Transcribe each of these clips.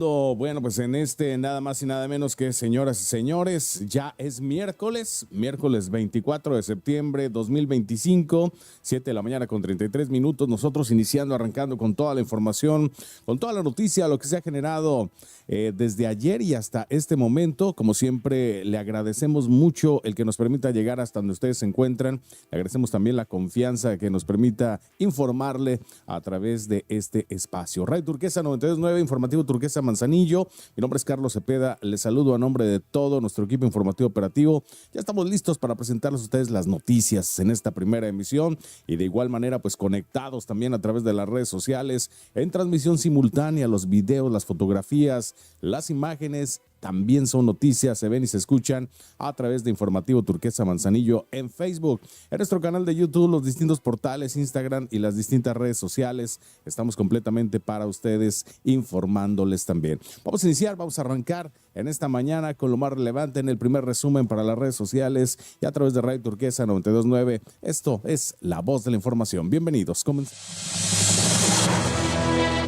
Bueno, pues en nada más y nada menos que, señoras y señores, ya es miércoles 24 de septiembre 2025, 7 de la mañana con 33 minutos. Nosotros arrancando con toda la información, con toda la noticia, lo que se ha generado desde ayer y hasta este momento. Como siempre, le agradecemos mucho el que nos permita llegar hasta donde ustedes se encuentran. Le agradecemos también la confianza que nos permita informarle a través de este espacio. Radio Turquesa 92.9, informativo Turquesa Manzanillo. Mi nombre es Carlos Cepeda, les saludo a nombre de todo nuestro equipo informativo operativo. Ya estamos listos para presentarles a ustedes las noticias en esta primera emisión y de igual manera pues conectados también a través de las redes sociales en transmisión simultánea. Los videos, las fotografías, las imágenes también son noticias, se ven y se escuchan a través de Informativo Turquesa Manzanillo en Facebook, en nuestro canal de YouTube, los distintos portales, Instagram y las distintas redes sociales. Estamos completamente para ustedes, informándoles también. Vamos a iniciar, vamos a arrancar en esta mañana con lo más relevante en el primer resumen para las redes sociales y a través de Radio Turquesa 92.9. Esto es La Voz de la Información. Bienvenidos, comenzamos.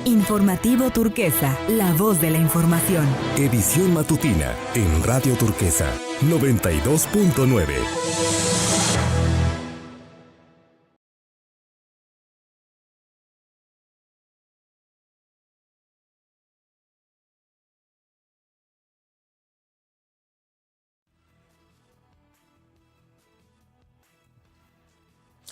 Informativo Turquesa, la voz de la información. Edición matutina en Radio Turquesa 92.9.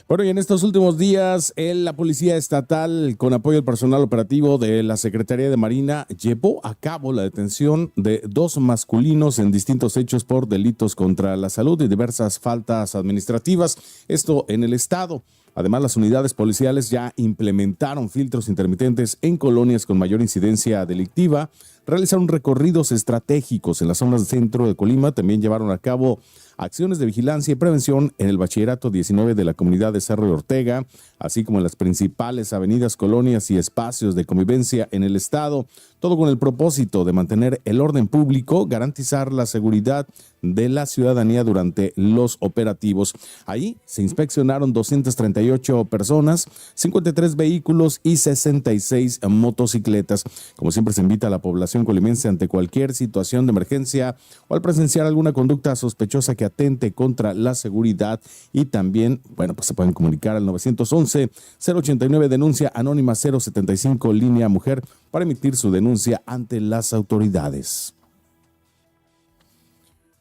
Bueno, y en estos últimos días, la Policía Estatal, con apoyo del personal operativo de la Secretaría de Marina, llevó a cabo la detención de 2 masculinos en distintos hechos por delitos contra la salud y diversas faltas administrativas, esto en el estado. Además, las unidades policiales ya implementaron filtros intermitentes en colonias con mayor incidencia delictiva, realizaron recorridos estratégicos en las zonas del centro de Colima, también llevaron a cabo acciones de vigilancia y prevención en el Bachillerato 19 de la comunidad de Cerro de Ortega, así como en las principales avenidas, colonias y espacios de convivencia en el estado, todo con el propósito de mantener el orden público, garantizar la seguridad de la ciudadanía durante los operativos. Ahí se inspeccionaron 238 personas, 53 vehículos y 66 motocicletas. Como siempre, se invita a la población colimense ante cualquier situación de emergencia o al presenciar alguna conducta sospechosa que atente contra la seguridad y también, bueno, pues se pueden comunicar al 911-089 denuncia anónima 075 línea mujer para emitir su denuncia ante las autoridades.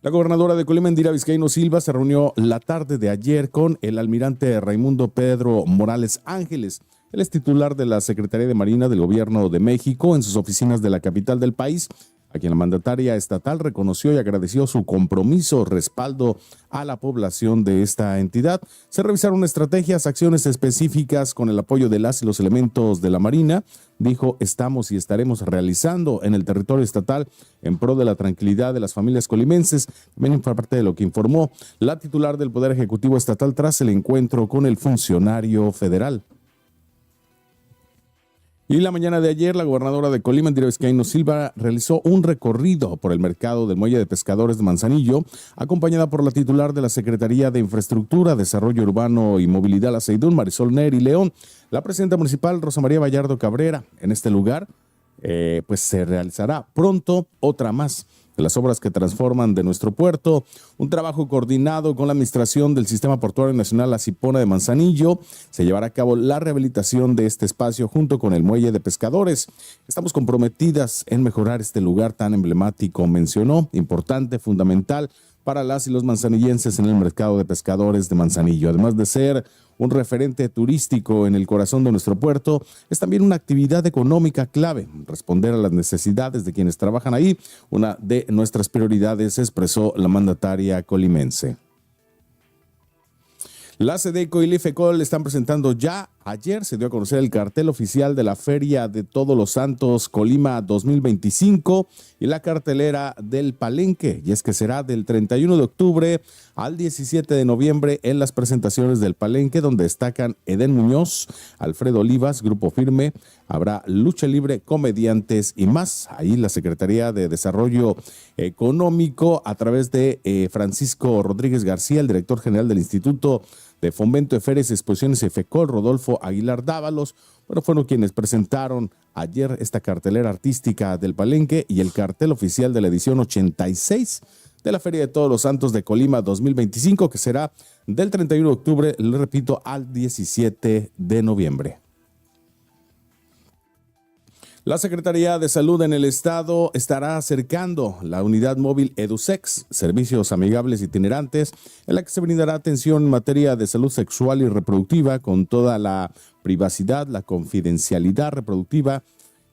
La gobernadora de Colima, Indira Vizcaíno Silva, se reunió la tarde de ayer con el almirante Raimundo Pedro Morales Ángeles. Él es titular de la Secretaría de Marina del Gobierno de México en sus oficinas de la capital del país, a quien la mandataria estatal reconoció y agradeció su compromiso, respaldo a la población de esta entidad. Se revisaron estrategias, acciones específicas con el apoyo de las y los elementos de la Marina. Dijo, estamos y estaremos realizando en el territorio estatal en pro de la tranquilidad de las familias colimenses. También fue parte de lo que informó la titular del Poder Ejecutivo Estatal tras el encuentro con el funcionario federal. Y la mañana de ayer, la gobernadora de Colima, Indira Vizcaíno Silva, realizó un recorrido por el mercado del Muelle de Pescadores de Manzanillo, acompañada por la titular de la Secretaría de Infraestructura, Desarrollo Urbano y Movilidad, la SEIDUN, Marisol Neri León, la presidenta municipal, Rosa María Vallardo Cabrera. En este lugar, pues se realizará pronto otra más de las obras que transforman de nuestro puerto, un trabajo coordinado con la administración del Sistema Portuario Nacional La Cipona de Manzanillo. Se llevará a cabo la rehabilitación de este espacio junto con el Muelle de Pescadores. Estamos comprometidas en mejorar este lugar tan emblemático, mencionó, importante, fundamental para las y los manzanillenses en el mercado de pescadores de Manzanillo. Además de ser un referente turístico en el corazón de nuestro puerto, es también una actividad económica clave. Responder a las necesidades de quienes trabajan ahí, una de nuestras prioridades, expresó la mandataria colimense. La SEDECO y la IFECOL están presentando ya. Ayer se dio a conocer el cartel oficial de la Feria de Todos los Santos Colima 2025 y la cartelera del Palenque, y es que será del 31 de octubre al 17 de noviembre en las presentaciones del Palenque, donde destacan Eden Muñoz, Alfredo Olivas, Grupo Firme, habrá lucha libre, comediantes y más. Ahí la Secretaría de Desarrollo Económico, a través de Francisco Rodríguez García, el director general del Instituto de Fomento de Ferias, Exposiciones y FECOL, Rodolfo Aguilar Dávalos, bueno, fueron quienes presentaron ayer esta cartelera artística del Palenque y el cartel oficial de la edición 86 de la Feria de Todos los Santos de Colima 2025, que será del 31 de octubre, le repito, al 17 de noviembre. La Secretaría de Salud en el Estado estará acercando la unidad móvil EduSex, servicios amigables itinerantes, en la que se brindará atención en materia de salud sexual y reproductiva con toda la privacidad, la confidencialidad reproductiva,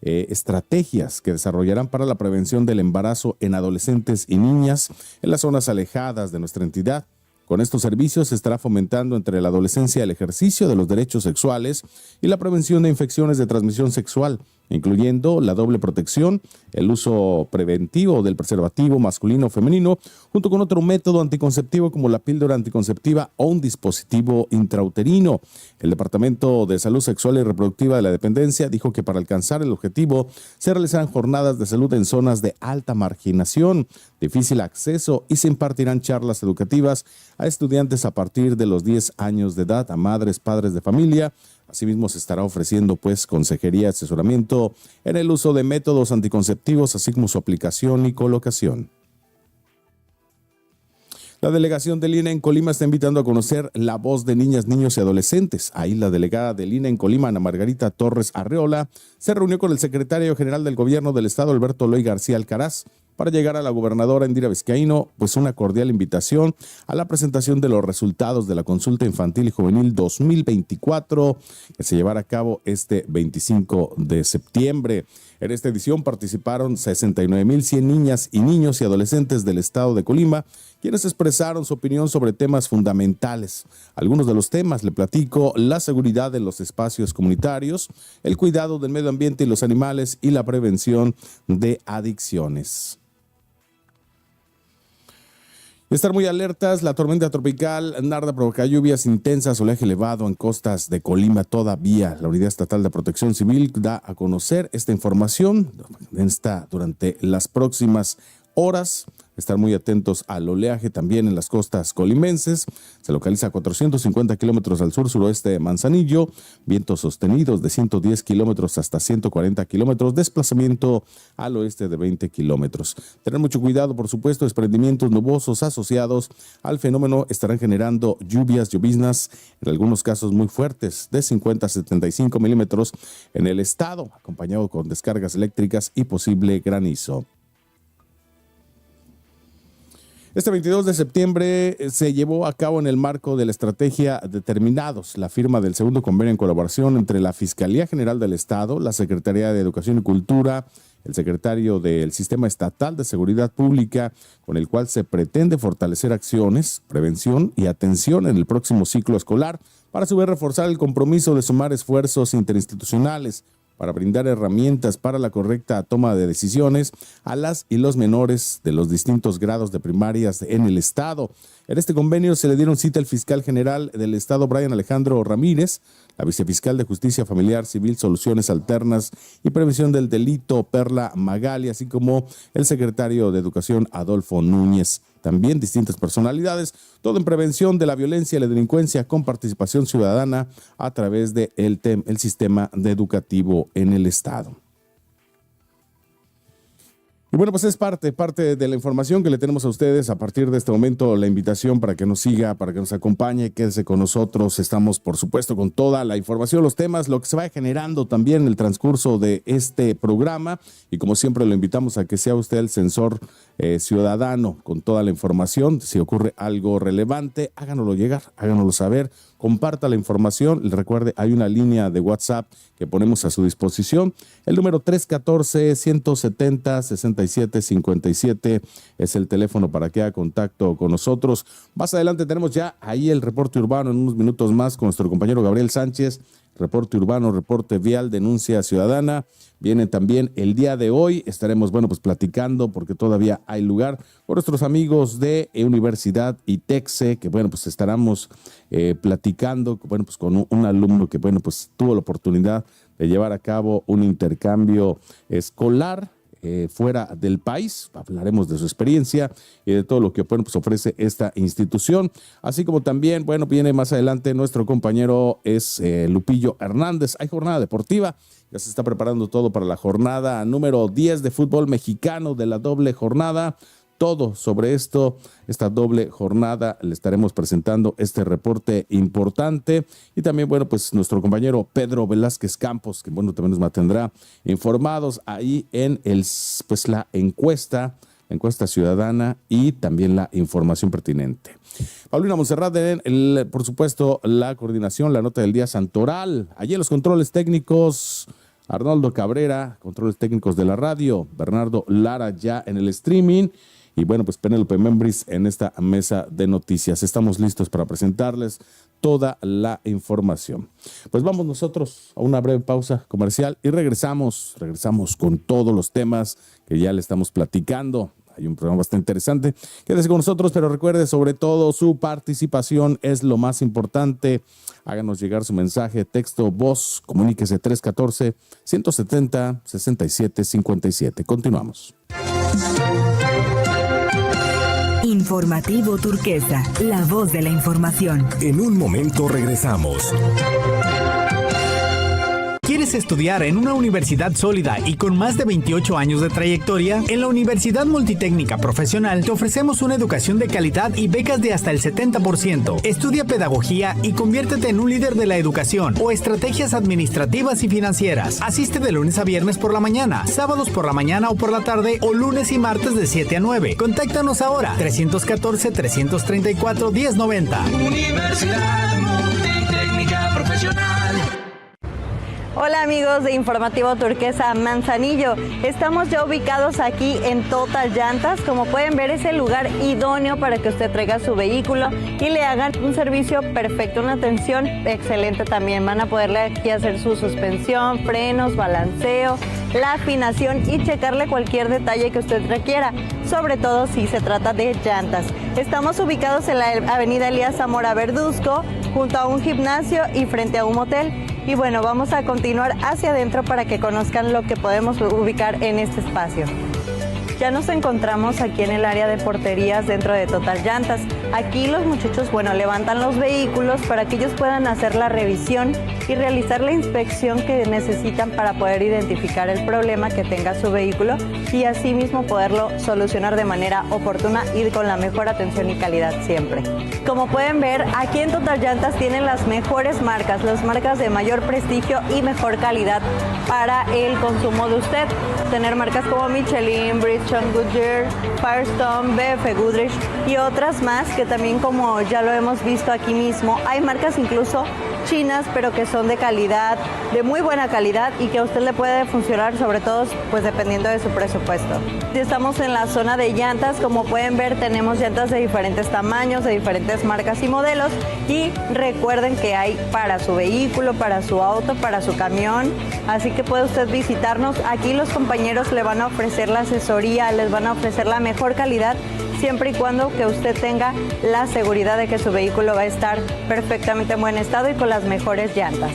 estrategias que desarrollarán para la prevención del embarazo en adolescentes y niñas en las zonas alejadas de nuestra entidad. Con estos servicios se estará fomentando entre la adolescencia el ejercicio de los derechos sexuales y la prevención de infecciones de transmisión sexual, incluyendo la doble protección, el uso preventivo del preservativo masculino o femenino, junto con otro método anticonceptivo como la píldora anticonceptiva o un dispositivo intrauterino. El Departamento de Salud Sexual y Reproductiva de la Dependencia dijo que para alcanzar el objetivo se realizarán jornadas de salud en zonas de alta marginación, difícil acceso y se impartirán charlas educativas a estudiantes a partir de los 10 años de edad, a madres, padres de familia. Asimismo, se estará ofreciendo consejería y asesoramiento en el uso de métodos anticonceptivos, así como su aplicación y colocación. La delegación del INE en Colima está invitando a conocer la voz de niñas, niños y adolescentes. Ahí la delegada del INE en Colima, Ana Margarita Torres Arreola, se reunió con el secretario general del Gobierno del Estado, Alberto Eloy García Alcaraz, para llegar a la gobernadora Indira Vizcaíno, una cordial invitación a la presentación de los resultados de la consulta infantil y juvenil 2024 que se llevará a cabo este 25 de septiembre. En esta edición participaron 69,100 niñas y niños y adolescentes del estado de Colima, quienes expresaron su opinión sobre temas fundamentales. Algunos de los temas, le platico: la seguridad en los espacios comunitarios, el cuidado del medio ambiente y los animales y la prevención de adicciones. Estar muy alertas, la tormenta tropical Narda provoca lluvias intensas, oleaje elevado en costas de Colima todavía. La Unidad Estatal de Protección Civil da a conocer esta información durante las próximas horas. Estar muy atentos al oleaje también en las costas colimenses. Se localiza a 450 kilómetros al sur-suroeste de Manzanillo. Vientos sostenidos de 110 kilómetros hasta 140 kilómetros. Desplazamiento al oeste de 20 kilómetros. Tener mucho cuidado, por supuesto. Desprendimientos nubosos asociados al fenómeno estarán generando lluvias, lloviznas, en algunos casos muy fuertes, de 50 a 75 milímetros en el estado, acompañado con descargas eléctricas y posible granizo. Este 22 de septiembre se llevó a cabo en el marco de la estrategia Determinados, la firma del segundo convenio en colaboración entre la Fiscalía General del Estado, la Secretaría de Educación y Cultura, el secretario del Sistema Estatal de Seguridad Pública, con el cual se pretende fortalecer acciones, prevención y atención en el próximo ciclo escolar, para a su vez reforzar el compromiso de sumar esfuerzos interinstitucionales para brindar herramientas para la correcta toma de decisiones a las y los menores de los distintos grados de primarias en el Estado. En este convenio se le dieron cita al fiscal general del Estado, Brian Alejandro Ramírez, la vicefiscal de Justicia Familiar, Civil, Soluciones Alternas y Prevención del Delito, Perla Magali, así como el secretario de Educación, Adolfo Núñez. También distintas personalidades, todo en prevención de la violencia y la delincuencia con participación ciudadana a través del el sistema educativo en el Estado. Y bueno, pues es parte de la información que le tenemos a ustedes. A partir de este momento, la invitación para que nos siga, para que nos acompañe, quédese con nosotros. Estamos, por supuesto, con toda la información, los temas, lo que se va generando también en el transcurso de este programa. Y como siempre, lo invitamos a que sea usted el censor ciudadano con toda la información. Si ocurre algo relevante, háganoslo llegar, háganoslo saber. Comparta la información. Recuerde, hay una línea de WhatsApp que ponemos a su disposición. El número 314-170-6757 es el teléfono para que haga contacto con nosotros. Más adelante tenemos ya ahí el reporte urbano en unos minutos más con nuestro compañero Gabriel Sánchez. Reporte urbano, reporte vial, denuncia ciudadana. Viene también el día de hoy. Estaremos, platicando porque todavía hay lugar con nuestros amigos de Universidad ITEXE, que, estaremos platicando, con un alumno que, tuvo la oportunidad de llevar a cabo un intercambio escolar fuera del país. Hablaremos de su experiencia y de todo lo que pues, ofrece esta institución. Así como también, bueno, viene más adelante nuestro compañero es Lupillo Hernández. Hay jornada deportiva. Ya se está preparando todo para la jornada número 10 de fútbol mexicano, de la doble jornada. Todo sobre esto, esta doble jornada, le estaremos presentando este reporte importante. Y también, bueno, pues nuestro compañero Pedro Velázquez Campos, que bueno, también nos mantendrá informados ahí en la encuesta ciudadana y también la información pertinente. Paulina Monserrat, por supuesto, la coordinación, la nota del día Santoral. Allí en los controles técnicos, Arnoldo Cabrera, controles técnicos de la radio, Bernardo Lara ya en el streaming. Y bueno, pues Penélope Membris en esta mesa de noticias. Estamos listos para presentarles toda la información. Pues vamos nosotros a una breve pausa comercial y regresamos con todos los temas que ya le estamos platicando. Hay un programa bastante interesante. Quédese con nosotros, pero recuerde, sobre todo, su participación es lo más importante. Háganos llegar su mensaje, texto, voz, comuníquese 314-170-6757. Continuamos. Informativo Turquesa, la voz de la información. En un momento regresamos. ¿Quieres estudiar en una universidad sólida y con más de 28 años de trayectoria? En la Universidad Multitécnica Profesional te ofrecemos una educación de calidad y becas de hasta el 70%. Estudia pedagogía y conviértete en un líder de la educación o estrategias administrativas y financieras. Asiste de lunes a viernes por la mañana, sábados por la mañana o por la tarde o lunes y martes de 7 a 9. Contáctanos ahora, 314-334-1090. Universidad Multitécnica Profesional. Hola amigos de Informativo Turquesa Manzanillo, estamos ya ubicados aquí en Total Llantas. Como pueden ver, es el lugar idóneo para que usted traiga su vehículo y le hagan un servicio perfecto, una atención excelente también. Van a poderle aquí hacer su suspensión, frenos, balanceo, la afinación y checarle cualquier detalle que usted requiera, sobre todo si se trata de llantas. Estamos ubicados en la avenida Elías Zamora Verduzco, junto a un gimnasio y frente a un motel. Y bueno, vamos a continuar hacia adentro para que conozcan lo que podemos ubicar en este espacio. Ya nos encontramos aquí en el área de porterías dentro de Total Llantas. Aquí los muchachos, levantan los vehículos para que ellos puedan hacer la revisión y realizar la inspección que necesitan para poder identificar el problema que tenga su vehículo y así mismo poderlo solucionar de manera oportuna y con la mejor atención y calidad siempre. Como pueden ver, aquí en Total Llantas tienen las mejores marcas, las marcas de mayor prestigio y mejor calidad para el consumo de usted. Tener marcas como Michelin, Bridgestone, Goodyear, Firestone, BF Goodrich y otras más que también, como ya lo hemos visto aquí mismo, hay marcas incluso chinas, pero que son de calidad, de muy buena calidad y que a usted le puede funcionar, sobre todo pues dependiendo de su presupuesto. Estamos en la zona de llantas. Como pueden ver, tenemos llantas de diferentes tamaños, de diferentes marcas y modelos, y recuerden que hay para su vehículo, para su auto, para su camión, así que puede usted visitarnos. Aquí los compañeros le van a ofrecer la asesoría, les van a ofrecer la mejor calidad, siempre y cuando que usted tenga la seguridad de que su vehículo va a estar perfectamente en buen estado y con las mejores llantas.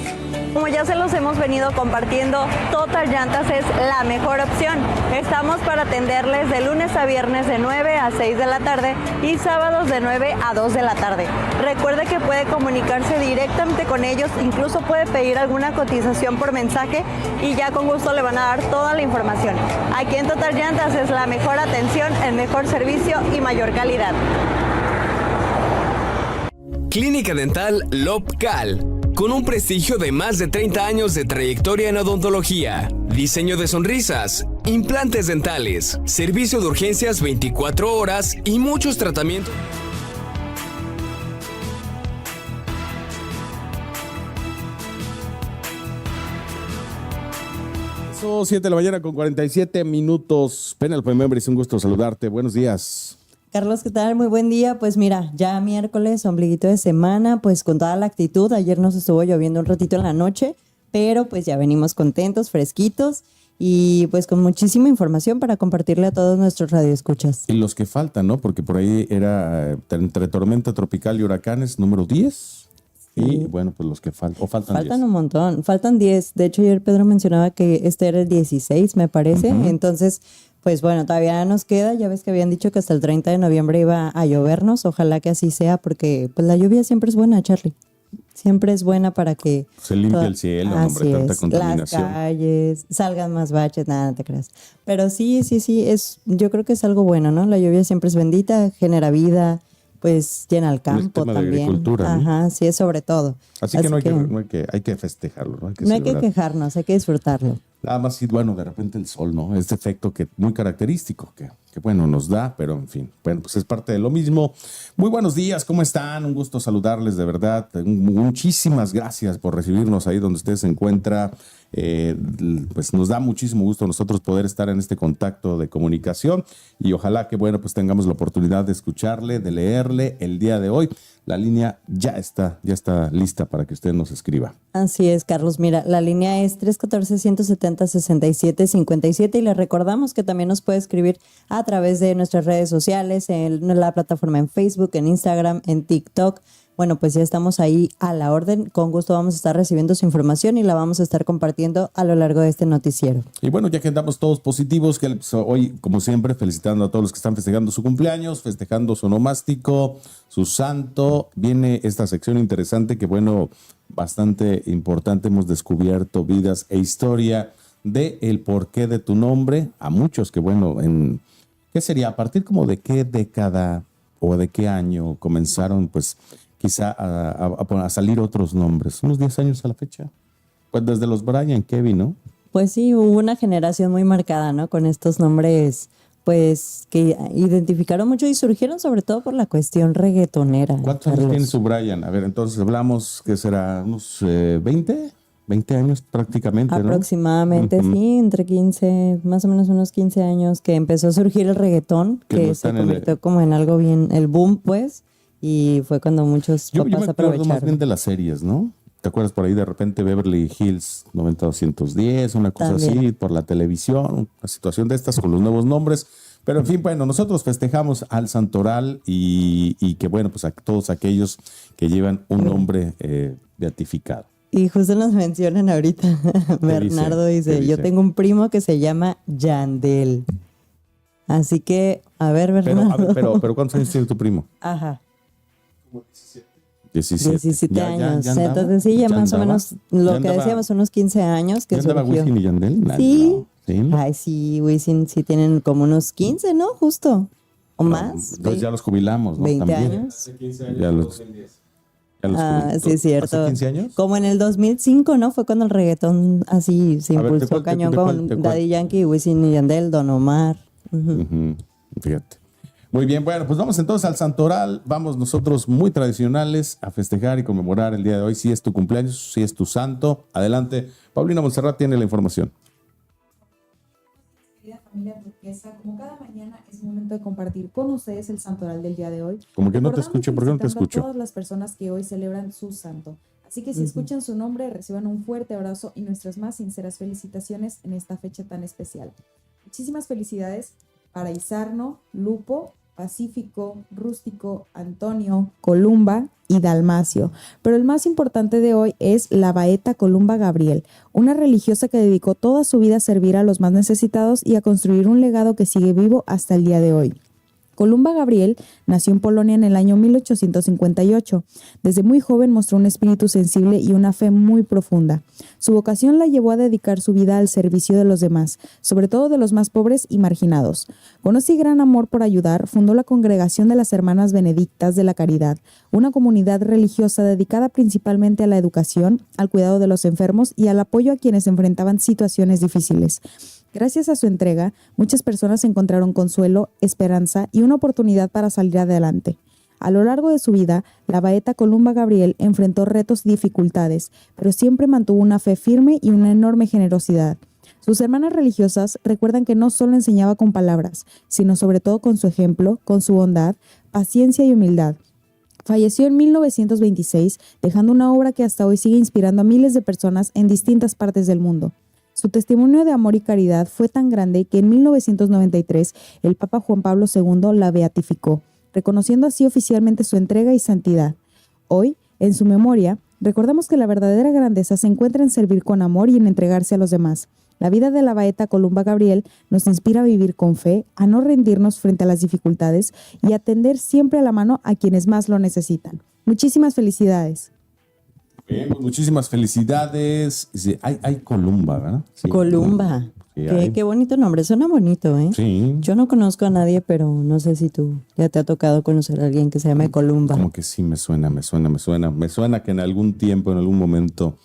Como ya se los hemos venido compartiendo, Total Llantas es la mejor opción. Estamos para atenderles de lunes a viernes de 9 a 6 de la tarde y sábados de 9 a 2 de la tarde. Recuerde que puede comunicarse directamente con ellos, incluso puede pedir alguna cotización por mensaje y ya con gusto le van a dar toda la información. Aquí en Total Llantas es la mejor atención, el mejor servicio y mayor calidad. Clínica Dental Lobcal, con un prestigio de más de 30 años de trayectoria en odontología, diseño de sonrisas, implantes dentales, servicio de urgencias 24 horas y muchos tratamientos. 7 de la mañana con 47 minutos. Penélope Membris, un gusto saludarte. Buenos días. Carlos, ¿qué tal? Muy buen día. Pues mira, ya miércoles, ombliguito de semana, pues con toda la actitud. Ayer nos estuvo lloviendo un ratito en la noche, pero pues ya venimos contentos, fresquitos y pues con muchísima información para compartirle a todos nuestros radioescuchas. Y los que faltan, ¿no? Porque por ahí era entre tormenta tropical y huracanes número 10. Y bueno, pues los que faltan, faltan 10. Faltan un montón, faltan 10. De hecho, ayer Pedro mencionaba que este era el 16, me parece. Entonces, pues bueno, todavía nos queda. Ya ves que habían dicho que hasta el 30 de noviembre iba a llovernos. Ojalá que así sea, porque pues la lluvia siempre es buena, Charlie. Siempre es buena para que Se limpie el cielo, hombre, tanta contaminación. las calles, salgan más baches, nada, no te creas. Pero sí, yo creo que es algo bueno, ¿no? La lluvia siempre es bendita, genera vida, pues llena el campo tema de también. agricultura, ¿no? Ajá, sí, es sobre todo. Así que hay que festejarlo, ¿no? No hay que celebrar. quejarnos, hay que disfrutarlo. Nada más, sí, bueno, de repente el sol, ¿no? Este efecto que muy característico, que bueno, nos da, pero en fin, bueno, pues es parte de lo mismo. Muy buenos días, ¿cómo están? Un gusto saludarles, de verdad. Muchísimas gracias por recibirnos ahí donde usted se encuentra. Pues nos da muchísimo gusto a nosotros poder estar en este contacto de comunicación y ojalá que, bueno, pues tengamos la oportunidad de escucharle, de leerle el día de hoy. La línea ya está lista para que usted nos escriba. Así es, Carlos. Mira, la línea es 314-170-6757 y le recordamos que también nos puede escribir a través de nuestras redes sociales, en la plataforma en Facebook, en Instagram, en TikTok. Bueno, pues ya estamos ahí a la orden. Con gusto vamos a estar recibiendo su información y la vamos a estar compartiendo a lo largo de este noticiero. Y bueno, ya que andamos todos positivos, que hoy, como siempre, felicitando a todos los que están festejando su cumpleaños, festejando su onomástico, su santo. Viene esta sección interesante que, bueno, bastante importante. Hemos descubierto vidas e historia de el porqué de tu nombre. A muchos que, bueno, ¿qué sería? ¿A partir como de qué década o de qué año comenzaron, pues, quizá a salir otros nombres? Unos 10 años a la fecha. Pues desde los Brian, Kevin, ¿no? Pues sí, hubo una generación muy marcada, ¿no? Con estos nombres, pues, que identificaron mucho y surgieron sobre todo por la cuestión reggaetonera. ¿Cuántos años tiene su Brian? A ver, entonces hablamos que será unos 20 años prácticamente, ¿no? Aproximadamente, sí, entre 15, más o menos unos 15 años que empezó a surgir el reggaetón, que se convirtió como en algo bien, el boom, pues. Y fue cuando muchos yo papás me acuerdo aprovecharon. más bien de las series, ¿no? ¿Te acuerdas por ahí de repente Beverly Hills 90210, una cosa También. así, por la televisión, una situación de estas con los nuevos nombres? Pero en fin, bueno, nosotros festejamos al Santoral y que bueno, pues a todos aquellos que llevan un nombre beatificado. Y justo nos mencionan ahorita, Bernardo ¿Qué dice, dice? yo tengo un primo que se llama Yandel. Así que, a ver, Bernardo. Pero ¿cuántos años tiene tu primo? Ajá. 17 años. andaba, Entonces sí, ya más o andaba, menos lo ya que andaba. decíamos, unos 15 años que ¿Ya andaba surgió. Wisin y Yandel? Sí. No, sí. Ay, sí, Wisin sí tienen como unos 15, ¿no? Justo. ¿O más? Entonces ya los jubilamos, ¿no? 20 También. años. Ya los jubilamos. Sí, es cierto. ¿Hace 15 años? Como en el 2005, ¿no? Fue cuando el reggaetón así se A ver, impulsó cañón con ¿de cuál? Daddy Yankee, Wisin y Yandel, Don Omar. Ujú, fíjate. Muy bien, bueno, pues vamos entonces al Santoral. Vamos nosotros muy tradicionales a festejar y conmemorar el día de hoy. Si es tu cumpleaños, si es tu santo. Adelante. Paulina Montserrat tiene la información. Querida familia turquesa, como cada mañana es momento de compartir con ustedes el santoral del día de hoy. Como que no te Recordando y escucho, ¿por qué no te felicitando escucho? a todas las personas que hoy celebran su santo. Así que si escuchan su nombre, reciban un fuerte abrazo y nuestras más sinceras felicitaciones en esta fecha tan especial. Muchísimas felicidades para Isarno, Lupo, Pacífico, Rústico, Antonio, Columba y Dalmacio. Pero el más importante de hoy es la Baeta Columba Gabriel, una religiosa que dedicó toda su vida a servir a los más necesitados y a construir un legado que sigue vivo hasta el día de hoy. Columba Gabriel nació en Polonia en el año 1858. Desde muy joven mostró un espíritu sensible y una fe muy profunda. Su vocación la llevó a dedicar su vida al servicio de los demás, sobre todo de los más pobres y marginados. Con ese gran amor por ayudar, fundó la Congregación de las Hermanas Benedictas de la Caridad, una comunidad religiosa dedicada principalmente a la educación, al cuidado de los enfermos y al apoyo a quienes enfrentaban situaciones difíciles. Gracias a su entrega, muchas personas encontraron consuelo, esperanza y una oportunidad para salir adelante. A lo largo de su vida, la Baeta Columba Gabriel enfrentó retos y dificultades, pero siempre mantuvo una fe firme y una enorme generosidad. Sus hermanas religiosas recuerdan que no solo enseñaba con palabras, sino sobre todo con su ejemplo, con su bondad, paciencia y humildad. Falleció en 1926, dejando una obra que hasta hoy sigue inspirando a miles de personas en distintas partes del mundo. Su testimonio de amor y caridad fue tan grande que en 1993 el Papa Juan Pablo II la beatificó, reconociendo así oficialmente su entrega y santidad. Hoy, En su memoria, recordamos que la verdadera grandeza se encuentra en servir con amor y en entregarse a los demás. La vida de la Baeta Columba Gabriel nos inspira a vivir con fe, a no rendirnos frente a las dificultades y a tender siempre a la mano a quienes más lo necesitan. Muchísimas felicidades. Bien, pues muchísimas felicidades. Sí, hay Columba, ¿verdad? Sí, Columba. sí, hay. Qué bonito nombre, suena bonito, ¿eh? Sí. Yo no conozco a nadie, pero no sé si tú ya te ha tocado conocer a alguien que se llame Columba. Como que sí, me suena. Me suena que en algún tiempo, en algún momento,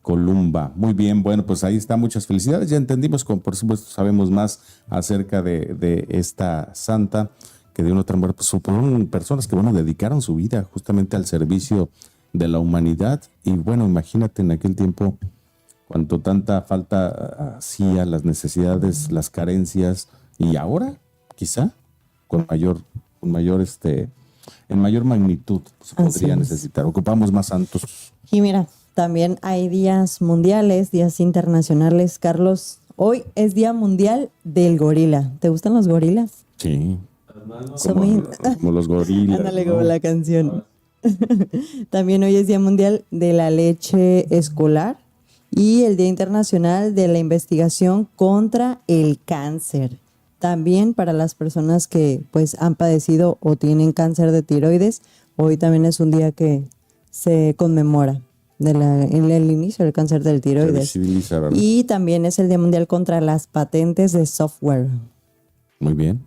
Columba. Muy bien, bueno, pues ahí está, muchas felicidades. Ya entendimos, por supuesto, sabemos más acerca de esta santa, que de una otra manera, pues fueron personas que, bueno, dedicaron su vida justamente al servicio de la humanidad. Y bueno, imagínate en aquel tiempo cuánto tanta falta hacía, las necesidades, las carencias, y ahora, quizá, en mayor magnitud se podría es. necesitar. Ocupamos más santos. Y mira, también hay días mundiales, días internacionales. Carlos, hoy es Día Mundial del Gorila. ¿Te gustan los gorilas? Sí. Son muy- Como los gorilas. Ándale, ¿no? como la canción. También hoy es Día Mundial de la Leche Escolar y el Día Internacional de la Investigación contra el Cáncer. También para las personas que pues han padecido o tienen cáncer de tiroides, hoy también es un día que se conmemora en el inicio del cáncer del Se tiroides. visibiliza, ¿verdad? Y también es el Día Mundial contra las patentes de software. Muy bien.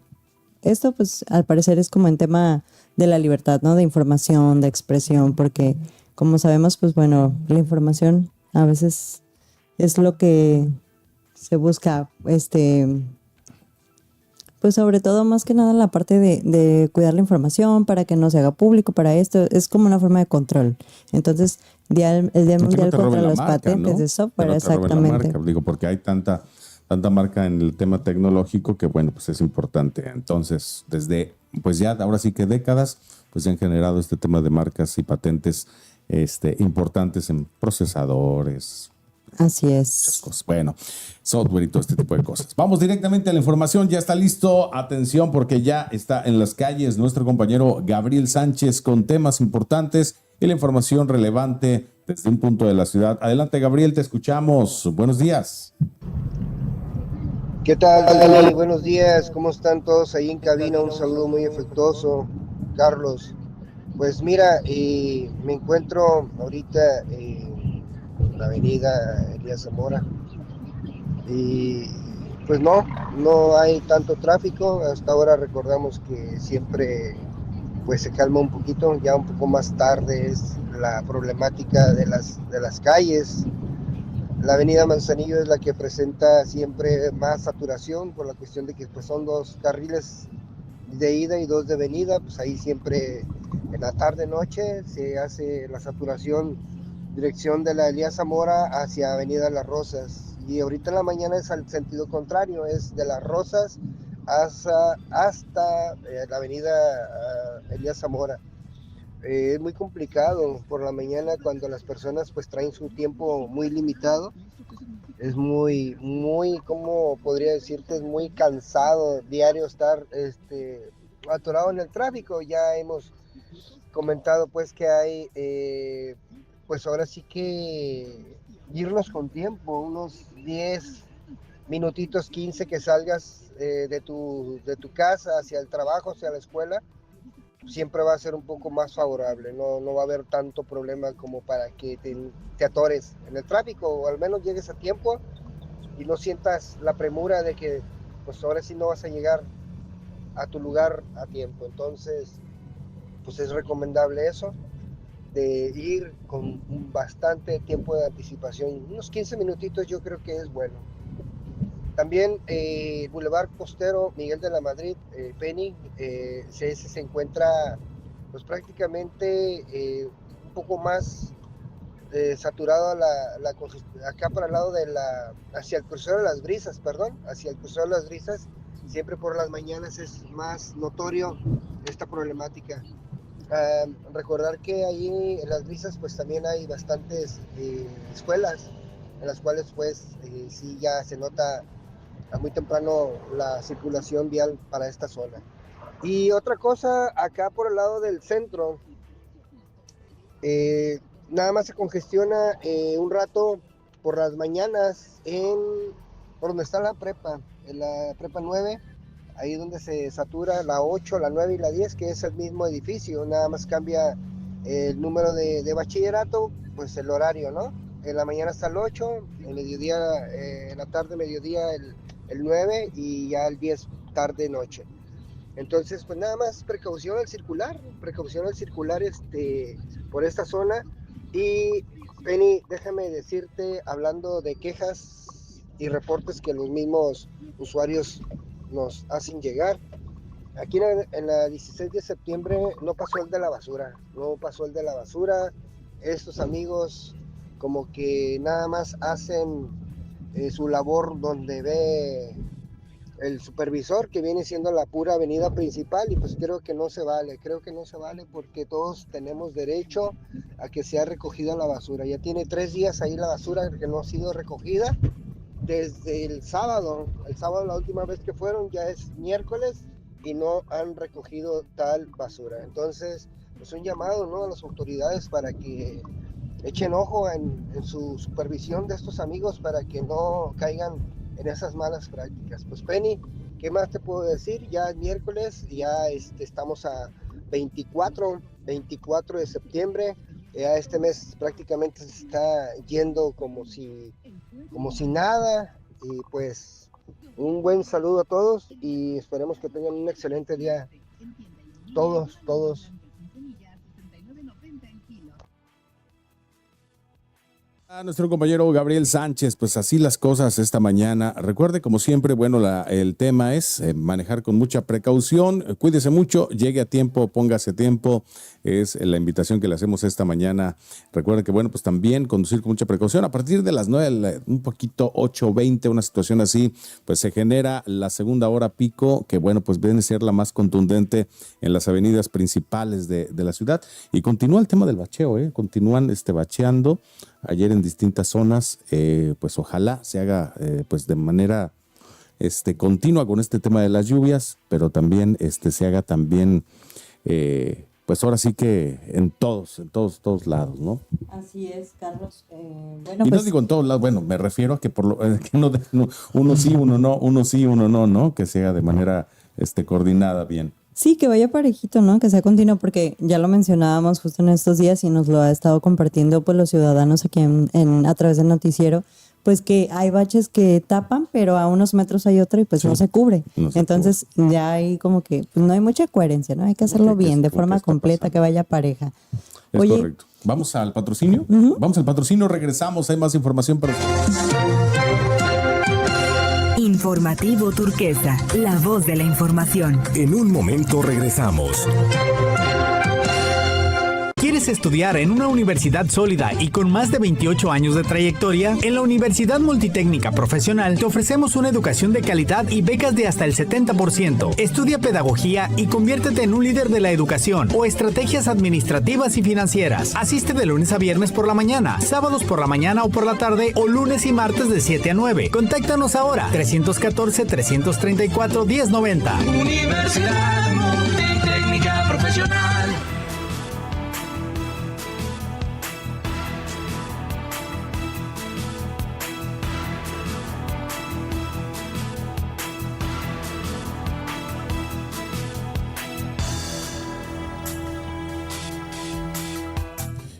Esto, pues, al parecer es como en tema de la libertad, ¿no? De información, de expresión, porque, como sabemos, pues, bueno, la información a veces es lo que se busca, pues, sobre todo, más que nada, la parte de cuidar la información para que no se haga público, para esto, es como una forma de control. Entonces, el Día No te Mundial roben contra la las marca, patentes ¿no? de software, Que no te roben la exactamente. marca. Digo, porque hay tanta marca en el tema tecnológico que, bueno, pues es importante. Entonces, desde, pues ya ahora sí que décadas, pues se han generado este tema de marcas y patentes importantes en procesadores, Así muchas es. cosas. Bueno, software y todo este tipo de cosas. Vamos directamente a la información. Ya está listo. Atención, porque ya está en las calles nuestro compañero Gabriel Sánchez con temas importantes y la información relevante desde un punto de la ciudad. Adelante, Gabriel, te escuchamos. Buenos días. ¿Qué tal, Dani? Buenos días, ¿cómo están todos ahí en cabina? Un saludo muy afectuoso, Carlos. Pues mira, me encuentro ahorita en la avenida Elías Zamora y pues no hay tanto tráfico. Hasta ahora recordamos que siempre pues se calma un poquito, ya un poco más tarde es la problemática de las calles. La avenida Manzanillo es la que presenta siempre más saturación por la cuestión de que pues, son 2 carriles de ida y 2 de venida, pues ahí siempre en la tarde-noche se hace la saturación dirección de la Elías Zamora hacia Avenida Las Rosas, y ahorita en la mañana es al sentido contrario, es de Las Rosas hasta la Avenida Elías Zamora. Es muy complicado por la mañana cuando las personas pues traen su tiempo muy limitado. Es muy, ¿cómo podría decirte? Es muy cansado diario estar atorado en el tráfico. Ya hemos comentado pues que hay, pues ahora sí que irnos con tiempo, unos 10 minutitos, 15 que salgas de tu casa hacia el trabajo, hacia la escuela, siempre va a ser un poco más favorable, no va a haber tanto problema como para que te atores en el tráfico, o al menos llegues a tiempo y no sientas la premura de que pues ahora sí no vas a llegar a tu lugar a tiempo. Entonces pues es recomendable eso, de ir con bastante tiempo de anticipación, unos 15 minutitos yo creo que es bueno. También Boulevard Costero Miguel de la Madrid, Penny, se encuentra pues prácticamente un poco más saturado acá para el lado hacia el crucero de las Brisas, hacia el crucero de las Brisas, siempre por las mañanas es más notorio esta problemática. Recordar que ahí en las Brisas pues también hay bastantes escuelas en las cuales pues sí ya se nota a muy temprano la circulación vial para esta zona. Y otra cosa, acá por el lado del centro, Nada más se congestiona un rato por las mañanas por donde está la prepa, en la prepa 9, ahí donde se satura la 8, la 9 y la 10, que es el mismo edificio, nada más cambia el número de bachillerato, pues el horario, ¿no? En la mañana está el 8, en mediodía, en la tarde, mediodía el 9 y ya el 10 tarde, noche. Entonces, pues nada más precaución al circular por esta zona. Y Penny, déjame decirte, hablando de quejas y reportes que los mismos usuarios nos hacen llegar, aquí en la 16 de septiembre no pasó el de la basura, estos amigos como que nada más hacen su labor donde ve el supervisor, que viene siendo la pura avenida principal, y pues creo que no se vale porque todos tenemos derecho a que sea recogida la basura. Ya tiene 3 días ahí la basura que no ha sido recogida desde el sábado la última vez que fueron, ya es miércoles y no han recogido tal basura. Entonces, pues un llamado, ¿no?, a las autoridades para que echen ojo en su supervisión de estos amigos para que no caigan en esas malas prácticas. Pues Penny, ¿qué más te puedo decir? Ya es miércoles, ya estamos a 24 de septiembre, ya este mes prácticamente se está yendo como si nada, y pues un buen saludo a todos y esperemos que tengan un excelente día todos. A nuestro compañero Gabriel Sánchez, pues así las cosas esta mañana. Recuerde, como siempre, bueno, el tema es manejar con mucha precaución, cuídese mucho, llegue a tiempo, póngase tiempo, es la invitación que le hacemos esta mañana. Recuerde que, bueno, pues también conducir con mucha precaución. A partir de las 9, un poquito 8:20, una situación así, pues se genera la segunda hora pico, que bueno, pues viene a ser la más contundente en las avenidas principales de la ciudad. Y continúa el tema del bacheo, continúan bacheando ayer en distintas zonas, pues ojalá se haga pues de manera continua con este tema de las lluvias, pero también se haga también pues ahora sí que en todos lados, ¿no? Así es, Carlos. Y no digo en todos lados, bueno, me refiero a que uno sí, uno no, ¿no? Que se haga de manera coordinada bien. Sí, que vaya parejito, ¿no? Que sea continuo, porque ya lo mencionábamos justo en estos días y nos lo ha estado compartiendo pues los ciudadanos aquí a través del noticiero, pues que hay baches que tapan, pero a unos metros hay otro y pues sí, no se cubre. Entonces ya hay como que pues no hay mucha coherencia, ¿no? Hay que hacerlo bien, de forma completa, que vaya pareja. Es correcto. ¿Vamos al patrocinio? Vamos al patrocinio, regresamos, hay más información para ustedes. Informativo Turquesa, la voz de la información. En un momento regresamos. ¿Quieres estudiar en una universidad sólida y con más de 28 años de trayectoria? En la Universidad Multitécnica Profesional te ofrecemos una educación de calidad y becas de hasta el 70%. Estudia pedagogía y conviértete en un líder de la educación o estrategias administrativas y financieras. Asiste de lunes a viernes por la mañana, sábados por la mañana o por la tarde o lunes y martes de 7 a 9. Contáctanos ahora, 314-334-1090. Universidad Multitécnica Profesional.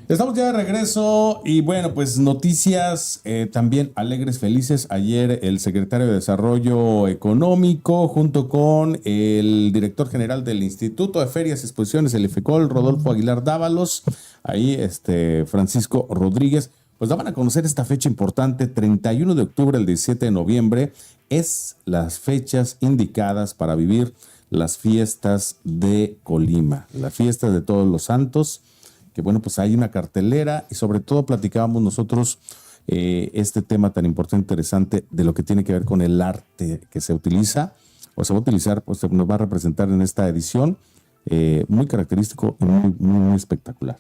Estamos ya de regreso y bueno, pues noticias también alegres, felices. Ayer el secretario de Desarrollo Económico junto con el director general del Instituto de Ferias y Exposiciones, el IFECOL, Rodolfo Aguilar Dávalos, ahí Francisco Rodríguez, pues daban a conocer esta fecha importante, 31 de octubre al 17 de noviembre, es las fechas indicadas para vivir las fiestas de Colima, la fiesta de Todos los Santos, que bueno, pues hay una cartelera y sobre todo platicábamos nosotros este tema tan importante, interesante de lo que tiene que ver con el arte que se utiliza o se va a utilizar, pues nos va a representar en esta edición, muy característico y muy espectacular.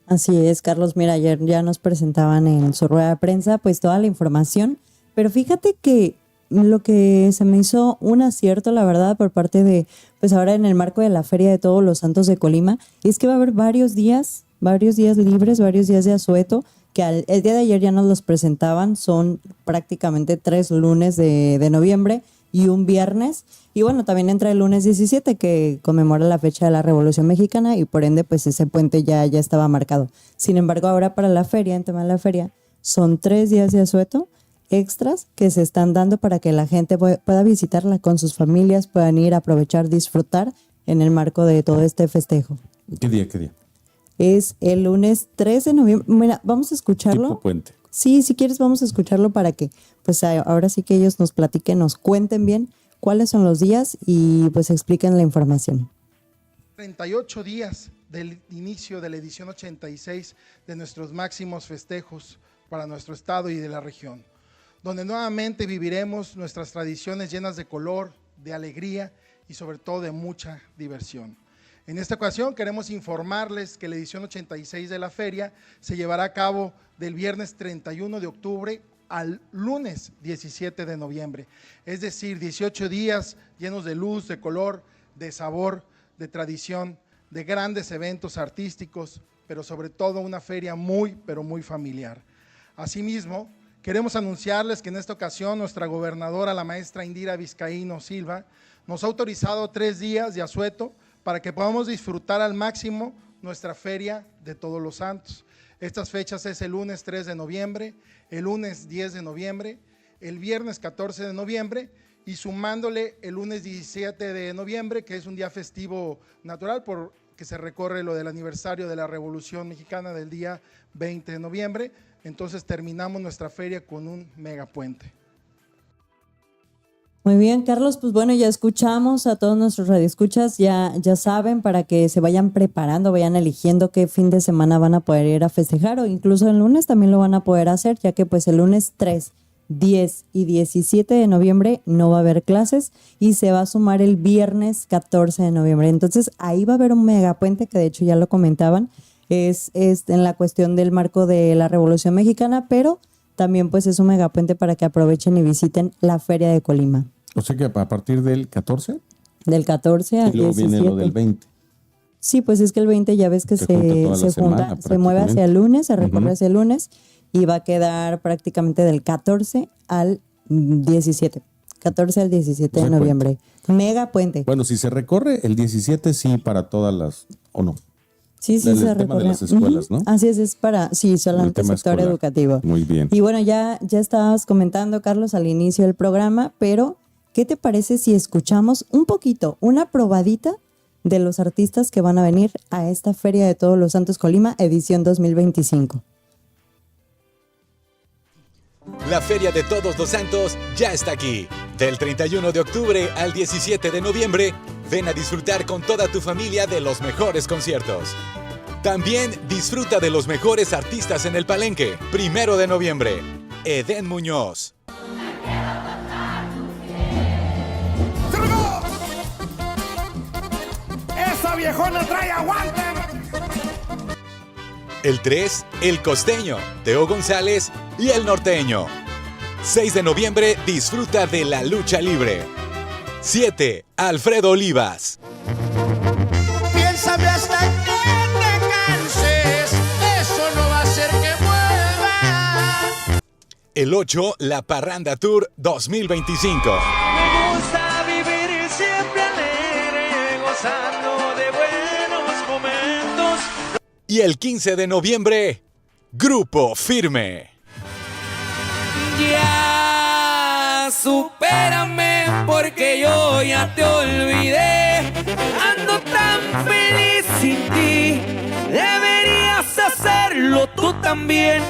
Así es, Carlos. Mira, ayer ya nos presentaban en su rueda de prensa pues toda la información, pero fíjate que lo que se me hizo un acierto, la verdad, por parte de, pues ahora en el marco de la Feria de Todos los Santos de Colima, es que va a haber varios días varios días libres, varios días de asueto, que el día de ayer ya nos los presentaban, son prácticamente 3 lunes de noviembre y un viernes. Y bueno, también entra el lunes 17, que conmemora la fecha de la Revolución Mexicana, y por ende, pues ese puente ya estaba marcado. Sin embargo, ahora para la feria, en tema de la feria, son 3 días de asueto extras que se están dando para que la gente pueda visitarla con sus familias, puedan ir a aprovechar, disfrutar en el marco de todo este festejo. ¿Qué día? ¿Qué día? Es el lunes 3 de noviembre. Mira, vamos a escucharlo. Tipo puente. Sí, si quieres vamos a escucharlo para que pues ahora sí que ellos nos platiquen, nos cuenten bien cuáles son los días y pues expliquen la información. 38 días del inicio de la edición 86 de nuestros máximos festejos para nuestro estado y de la región, donde nuevamente viviremos nuestras tradiciones llenas de color, de alegría y sobre todo de mucha diversión. En esta ocasión queremos informarles que la edición 86 de la feria se llevará a cabo del viernes 31 de octubre al lunes 17 de noviembre, es decir, 18 días llenos de luz, de color, de sabor, de tradición, de grandes eventos artísticos, pero sobre todo una feria muy, pero muy familiar. Asimismo, queremos anunciarles que en esta ocasión nuestra gobernadora, la maestra Indira Vizcaíno Silva, nos ha autorizado 3 días de asueto para que podamos disfrutar al máximo nuestra Feria de Todos los Santos. Estas fechas es el lunes 3 de noviembre, el lunes 10 de noviembre, el viernes 14 de noviembre y sumándole el lunes 17 de noviembre, que es un día festivo natural porque se recorre lo del aniversario de la Revolución Mexicana del día 20 de noviembre. Entonces terminamos nuestra feria con un megapuente. Muy bien, Carlos, pues bueno, ya escuchamos a todos nuestros radioescuchas, ya saben, para que se vayan preparando, vayan eligiendo qué fin de semana van a poder ir a festejar, o incluso el lunes también lo van a poder hacer, ya que pues el lunes 3, 10 y 17 de noviembre no va a haber clases y se va a sumar el viernes 14 de noviembre. Entonces ahí va a haber un megapuente que de hecho ya lo comentaban, es en la cuestión del marco de la Revolución Mexicana, pero también pues es un megapuente para que aprovechen y visiten la Feria de Colima. O sea que a partir del 14. Del 14 al 17. Y luego viene lo del 20. Sí, pues es que el 20 ya ves que se mueve hacia el lunes, se recorre hacia el lunes y va a quedar prácticamente del 14 al 17. 14 al 17 de noviembre. Mega puente. Bueno, si se recorre el 17, sí, para todas las, ¿o no? Sí, se recorre. Tema de las escuelas, ¿no? Así es para, sí, solamente el sector educativo. Muy bien. Y bueno, ya estabas comentando, Carlos, al inicio del programa, pero ¿qué te parece si escuchamos un poquito, una probadita de los artistas que van a venir a esta Feria de Todos los Santos Colima, edición 2025? La Feria de Todos los Santos ya está aquí. Del 31 de octubre al 17 de noviembre, ven a disfrutar con toda tu familia de los mejores conciertos. También disfruta de los mejores artistas en el Palenque. 1 de noviembre, Edén Muñoz. ¡Esa viejona trae aguante! El 3, El Costeño, Teo González y El Norteño. 6 de noviembre, disfruta de la lucha libre. 7, Alfredo Olivas. Piénsame hasta que te canses, eso no va a hacer que vuelva. El 8, La Parranda Tour 2025. Me gusta vivir siempre alegre, gozando de buenos momentos. Y el 15 de noviembre, Grupo Firme. Ya supérame porque yo ya te olvidé. Ando tan feliz sin ti. Deberías hacerlo tú también.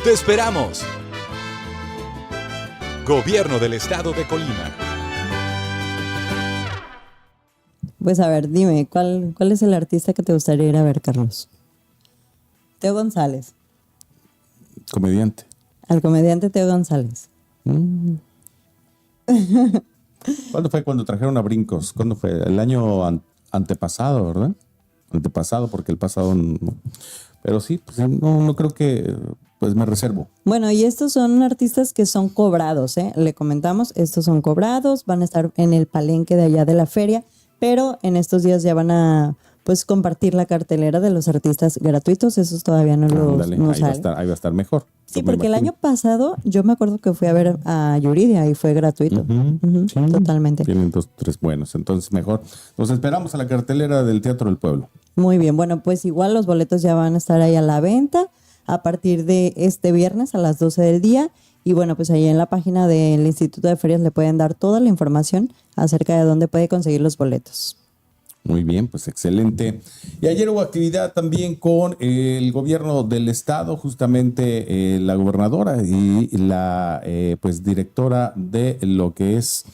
Te esperamos. Gobierno del Estado de Colima. Pues a ver, dime, ¿cuál es el artista que te gustaría ir a ver, Carlos? Teo González. Comediante. Al comediante Teo González. ¿Cuándo fue cuando trajeron a Brincos? ¿Cuándo fue? El año antepasado, ¿verdad? Antepasado, porque el pasado no. Pero sí, pues no creo que, pues me reservo. Bueno, y estos son artistas que son cobrados, ¿eh? Le comentamos, estos son cobrados, van a estar en el palenque de allá de la feria, pero en estos días ya van a pues compartir la cartelera de los artistas gratuitos. Esos todavía no los Ándale, no ahí va a salen. estar, ahí va a estar mejor. Sí, Yo me porque el imagino. año pasado yo me acuerdo que fui a ver a Yuridia y fue gratuito. Ujú, Sí, totalmente. Tienen 2, 3 buenos, entonces mejor. Nos esperamos a la cartelera del Teatro del Pueblo. Muy bien, bueno, pues igual los boletos ya van a estar ahí a la venta a partir de este viernes a las 12 del día. Y bueno, pues ahí en la página del Instituto de Ferias le pueden dar toda la información acerca de dónde puede conseguir los boletos. Muy bien, pues excelente. Y ayer hubo actividad también con el gobierno del estado, justamente la gobernadora y la pues directora de lo que es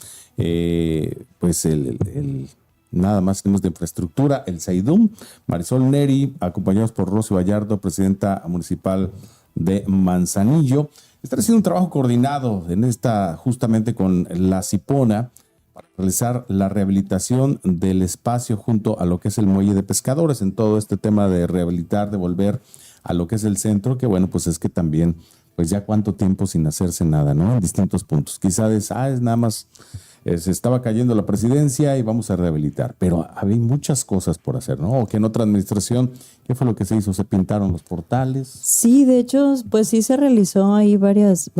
pues el nada más tenemos de infraestructura, el SAIDUM, Marisol Neri, acompañados por Rosy Vallardo, presidenta municipal de Manzanillo. Están haciendo un trabajo coordinado en esta, justamente con la Cipona, para realizar la rehabilitación del espacio junto a lo que es el muelle de pescadores, en todo este tema de rehabilitar, de volver a lo que es el centro, que bueno, pues es que también, pues ya cuánto tiempo sin hacerse nada, ¿no? En distintos puntos. Quizás es nada más, se estaba cayendo la presidencia y vamos a rehabilitar, pero había muchas cosas por hacer, ¿no? O que en otra administración, ¿qué fue lo que se hizo? ¿Se pintaron los portales? Sí, de hecho, pues sí se realizó ahí varias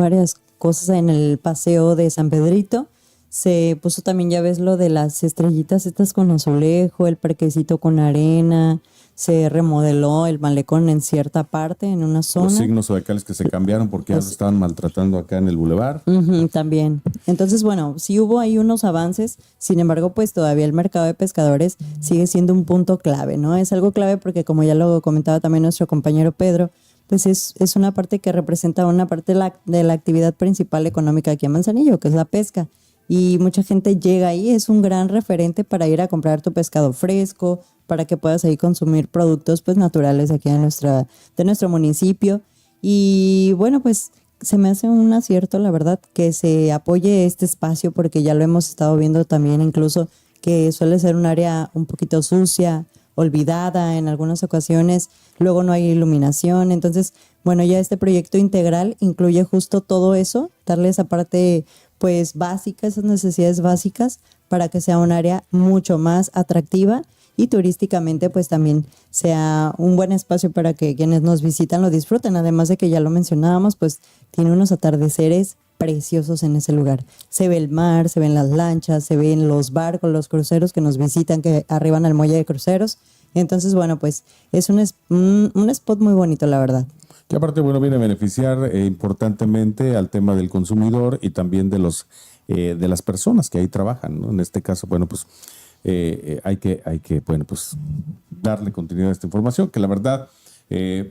cosas en el paseo de San Pedrito. Se puso también, ya ves, lo de las estrellitas estas con azulejo, el parquecito con arena, se remodeló el malecón en cierta parte, en una zona. Los signos zodiacales que se cambiaron porque ya lo estaban maltratando acá en el bulevar. Ujú, también. Entonces, bueno, sí hubo ahí unos avances, sin embargo, pues todavía el mercado de pescadores sigue siendo un punto clave, ¿no? Es algo clave porque, como ya lo comentaba también nuestro compañero Pedro, pues es una parte que representa una parte de la actividad principal económica aquí en Manzanillo, que es la pesca. Y mucha gente llega ahí, es un gran referente para ir a comprar tu pescado fresco, para que puedas ahí consumir productos pues naturales aquí de nuestro municipio. Y bueno, pues se me hace un acierto, la verdad, que se apoye este espacio, porque ya lo hemos estado viendo también, incluso que suele ser un área un poquito sucia, olvidada en algunas ocasiones, luego no hay iluminación. Entonces, bueno, ya este proyecto integral incluye justo todo eso, darle esa parte pues básica, esas necesidades básicas, para que sea un área mucho más atractiva y turísticamente pues también sea un buen espacio para que quienes nos visitan lo disfruten. Además de que ya lo mencionábamos, pues tiene unos atardeceres preciosos en ese lugar. Se ve el mar, se ven las lanchas, se ven los barcos, los cruceros que nos visitan, que arriban al muelle de cruceros. Entonces, bueno, pues es un spot muy bonito, la verdad. Que aparte, bueno, viene a beneficiar importantemente al tema del consumidor y también de las personas que ahí trabajan, ¿no? En este caso, bueno, pues hay que, bueno, pues darle continuidad a esta información, que la verdad,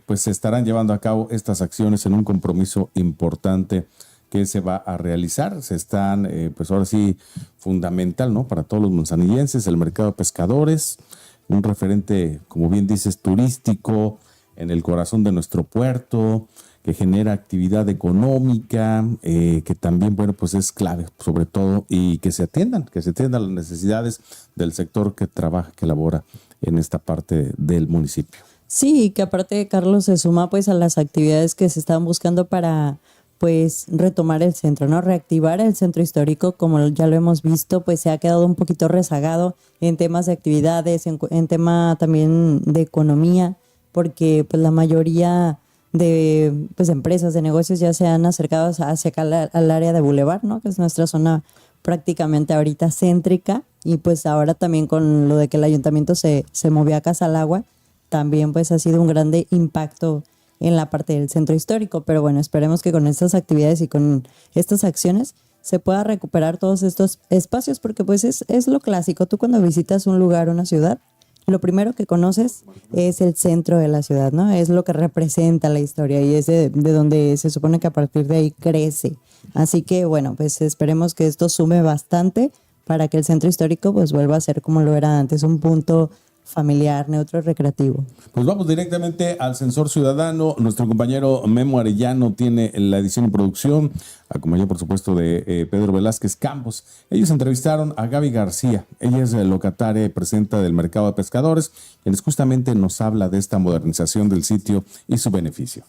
pues se estarán llevando a cabo estas acciones en un compromiso importante que se va a realizar. Se están, pues ahora sí, fundamental, ¿no? Para todos los manzanillenses, el mercado de pescadores, un referente, como bien dices, turístico, en el corazón de nuestro puerto, que genera actividad económica, que también, bueno, pues es clave, sobre todo, y que se atiendan las necesidades del sector que trabaja, que labora en esta parte del municipio. Sí, que aparte, Carlos, se suma pues a las actividades que se están buscando para pues retomar el centro, ¿no? Reactivar el centro histórico, como ya lo hemos visto, pues se ha quedado un poquito rezagado en temas de actividades, en tema también de economía, porque pues la mayoría de pues empresas, de negocios ya se han acercado hacia acá al área de Boulevard, ¿no? Que es nuestra zona prácticamente ahorita céntrica, y pues ahora también con lo de que el ayuntamiento se movió a Casa al Agua, también pues ha sido un grande impacto en la parte del centro histórico. Pero bueno, esperemos que con estas actividades y con estas acciones se pueda recuperar todos estos espacios, porque pues es lo clásico. Tú cuando visitas un lugar, una ciudad, lo primero que conoces es el centro de la ciudad, ¿no? Es lo que representa la historia y es de donde se supone que a partir de ahí crece. Así que bueno, pues esperemos que esto sume bastante para que el centro histórico pues vuelva a ser como lo era antes, un punto familiar, neutro, recreativo. Pues vamos directamente al Sensor Ciudadano. Nuestro compañero Memo Arellano tiene la edición y producción, acompañado por supuesto de Pedro Velázquez Campos. Ellos entrevistaron a Gaby García. Ella es locataria y presidenta del Mercado de Pescadores, quienes justamente nos habla de esta modernización del sitio y su beneficio.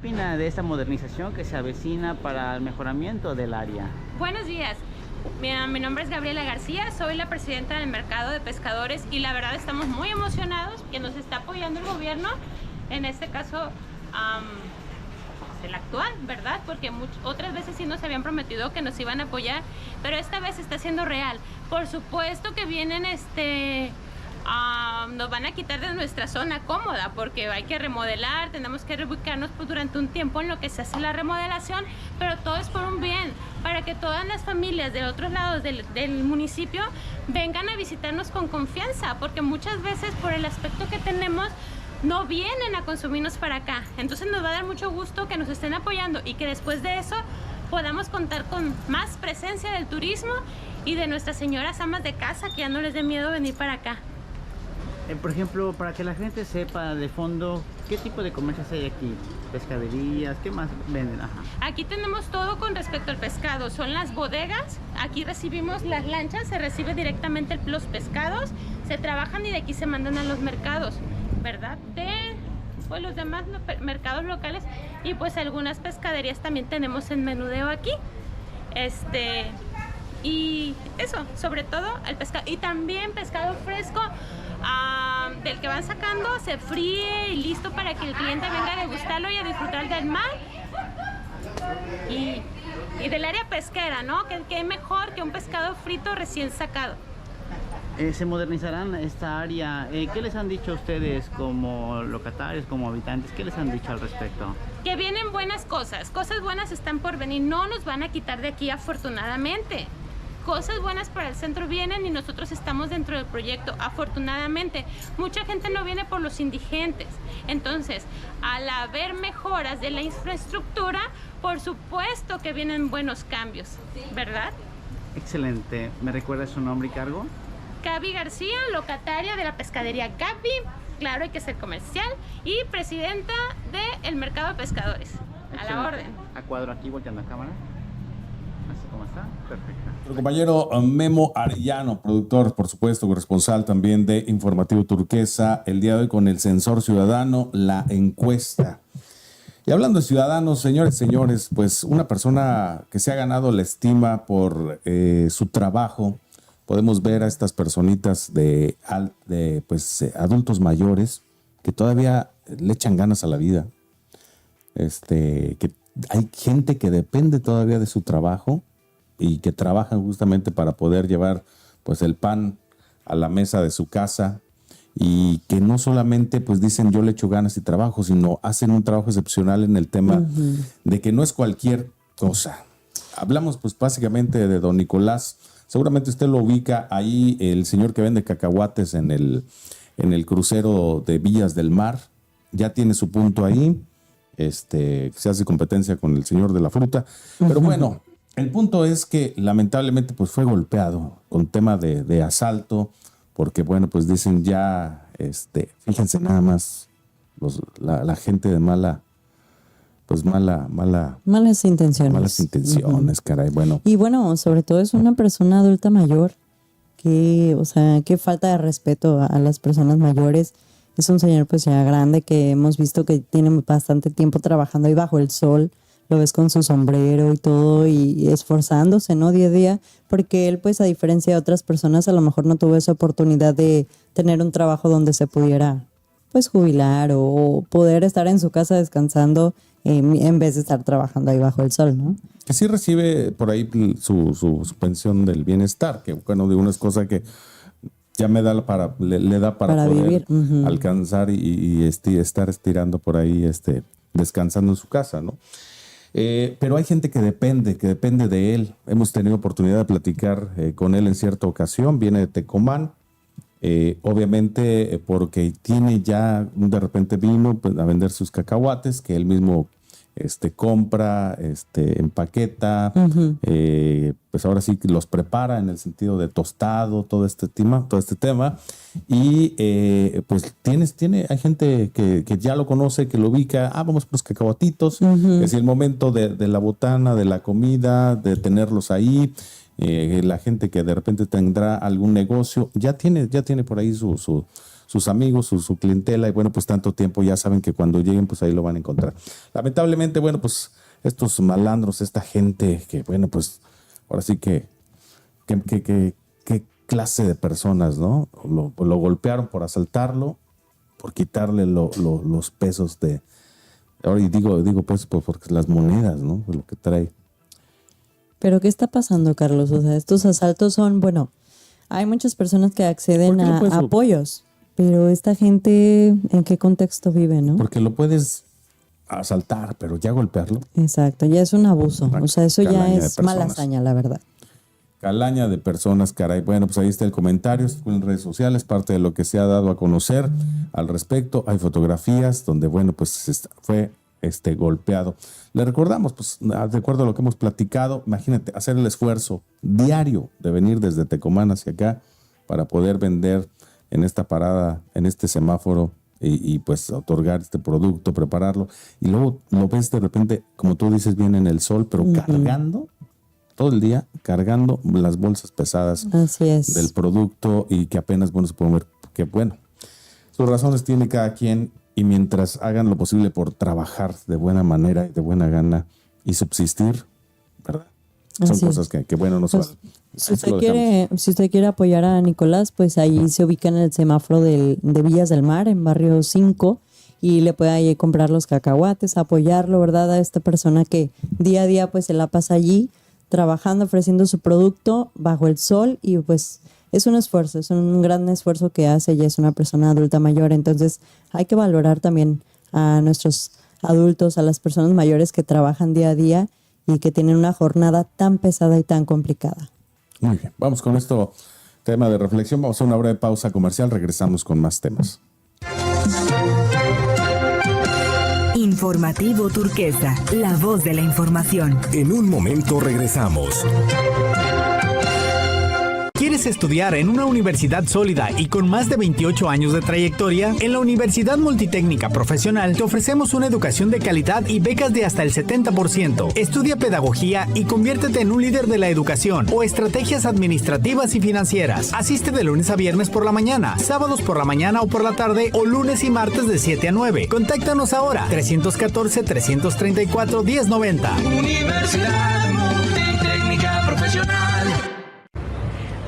¿Qué opina de esta modernización que se avecina para el mejoramiento del área? Buenos días. Mi nombre es Gabriela García, soy la presidenta del Mercado de Pescadores y la verdad estamos muy emocionados que nos está apoyando el gobierno, en este caso el actual, ¿verdad? Porque otras veces sí nos habían prometido que nos iban a apoyar, pero esta vez está siendo real. Por supuesto que vienen nos van a quitar de nuestra zona cómoda porque hay que remodelar, tenemos que reubicarnos pues, durante un tiempo en lo que se hace la remodelación, pero todo es por un bien, para que todas las familias de otros lados del municipio vengan a visitarnos con confianza, porque muchas veces por el aspecto que tenemos no vienen a consumirnos para acá. Entonces nos va a dar mucho gusto que nos estén apoyando y que después de eso podamos contar con más presencia del turismo y de nuestras señoras amas de casa, que ya no les dé miedo venir para acá. Por ejemplo, para que la gente sepa de fondo, ¿qué tipo de comercios hay aquí? ¿Pescaderías? ¿Qué más venden? Ajá. Aquí tenemos todo con respecto al pescado. Son las bodegas, aquí recibimos las lanchas, se recibe directamente los pescados, se trabajan y de aquí se mandan a los mercados, ¿verdad? Pues los demás mercados locales y pues algunas pescaderías también tenemos en menudeo aquí. Y eso, sobre todo el pescado. Y también pescado fresco del que van sacando, se fríe y listo para que el cliente venga a degustarlo y a disfrutar del mar. Y del área pesquera, ¿no? Que mejor que un pescado frito recién sacado. ¿Se modernizarán esta área? ¿Qué les han dicho ustedes como locatarios, como habitantes? ¿Qué les han dicho al respecto? Que vienen buenas cosas buenas están por venir, no nos van a quitar de aquí afortunadamente. Cosas buenas para el centro vienen y nosotros estamos dentro del proyecto, afortunadamente. Mucha gente no viene por los indigentes. Entonces, al haber mejoras de la infraestructura, por supuesto que vienen buenos cambios, ¿verdad? Excelente. ¿Me recuerda su nombre y cargo? Gaby García, locataria de la pescadería Gaby, claro, hay que ser comercial, y presidenta del Mercado de Pescadores. A la orden. A cuadro aquí, volteando a cámara. Así como está. Perfecto. Nuestro compañero Memo Arellano, productor, por supuesto, corresponsal también de Informativo Turquesa, el día de hoy con el Sensor Ciudadano, la encuesta. Y hablando de ciudadanos, señores, pues una persona que se ha ganado la estima por su trabajo, podemos ver a estas personitas de adultos mayores que todavía le echan ganas a la vida. Que hay gente que depende todavía de su trabajo y que trabajan justamente para poder llevar pues el pan a la mesa de su casa y que no solamente pues dicen yo le echo ganas y trabajo, sino hacen un trabajo excepcional en el tema de que no es cualquier cosa. Hablamos pues básicamente de don Nicolás. Seguramente usted lo ubica ahí, el señor que vende cacahuates en el crucero de Villas del Mar. Ya tiene su punto ahí. Se hace competencia con el señor de la fruta. Pero bueno, el punto es que lamentablemente pues fue golpeado con tema de asalto, porque bueno, pues dicen ya, fíjense nada más, la gente de malas intenciones. Malas intenciones, caray, bueno. Y bueno, sobre todo es una persona adulta mayor que, o sea, qué falta de respeto a las personas mayores. Es un señor pues ya grande que hemos visto que tiene bastante tiempo trabajando ahí bajo el sol. Lo ves con su sombrero y todo y esforzándose, ¿no? Día a día, porque él pues a diferencia de otras personas a lo mejor no tuvo esa oportunidad de tener un trabajo donde se pudiera pues jubilar o poder estar en su casa descansando en vez de estar trabajando ahí bajo el sol, ¿no? Que sí recibe por ahí su pensión del bienestar, que bueno, de unas cosas que ya le da para poder vivir. Alcanzar y estar estirando por ahí, descansando en su casa, ¿no? Pero hay gente que depende de él. Hemos tenido oportunidad de platicar con él en cierta ocasión. Viene de Tecomán. Obviamente porque tiene ya, de repente vino pues, a vender sus cacahuates que él mismo compra, empaqueta, pues ahora sí que los prepara en el sentido de tostado, todo este tema. Y pues hay gente que ya lo conoce, que lo ubica, vamos por los cacahuatitos, es el momento de la botana, de la comida, de tenerlos ahí. La gente que de repente tendrá algún negocio, ya tiene por ahí sus amigos, su clientela, y bueno, pues tanto tiempo ya saben que cuando lleguen, pues ahí lo van a encontrar. Lamentablemente, bueno, pues estos malandros, esta gente que, bueno, pues ahora sí que ¿Qué clase de personas, no? Lo golpearon por asaltarlo, por quitarle los pesos de... Ahora digo pues porque las monedas, ¿no? Lo que trae. Pero ¿qué está pasando, Carlos? O sea, estos asaltos son, bueno, hay muchas personas que acceden a apoyos, pero esta gente, ¿en qué contexto vive, no? Porque lo puedes asaltar, pero ya golpearlo. Exacto, ya es un abuso. O sea, eso ya es mala hazaña, la verdad. Calaña de personas, caray. Bueno, pues ahí está el comentario, en redes sociales, parte de lo que se ha dado a conocer al respecto. Hay fotografías donde, bueno, pues fue golpeado. Le recordamos, pues, de acuerdo a lo que hemos platicado, imagínate, hacer el esfuerzo diario de venir desde Tecomán hacia acá para poder vender en esta parada, en este semáforo y pues otorgar este producto, prepararlo. Y luego lo ves de repente, como tú dices, bien en el sol, pero cargando todo el día, cargando las bolsas pesadas del producto y que apenas, bueno, se pueden ver que, bueno, sus razones tiene cada quien y mientras hagan lo posible por trabajar de buena manera y de buena gana y subsistir, ¿verdad? Son Así cosas que bueno, no pues, se si usted quiere apoyar a Nicolás, pues ahí se ubica en el semáforo de Villas del Mar, en barrio 5, y le puede ahí comprar los cacahuates, apoyarlo, ¿verdad? A esta persona que día a día pues se la pasa allí trabajando, ofreciendo su producto bajo el sol y pues es un esfuerzo, es un gran esfuerzo que hace, ella es una persona adulta mayor, entonces hay que valorar también a nuestros adultos, a las personas mayores que trabajan día a día y que tienen una jornada tan pesada y tan complicada. Muy bien, vamos con esto, tema de reflexión, vamos a una breve pausa comercial, regresamos con más temas. Informativo Turquesa, la voz de la información. En un momento regresamos. ¿Quieres estudiar en una universidad sólida y con más de 28 años de trayectoria? En la Universidad Multitécnica Profesional te ofrecemos una educación de calidad y becas de hasta el 70%. Estudia pedagogía y conviértete en un líder de la educación o estrategias administrativas y financieras. Asiste de lunes a viernes por la mañana, sábados por la mañana o por la tarde o lunes y martes de 7 a 9. Contáctanos ahora, 314-334-1090. Universidad Multitécnica Profesional.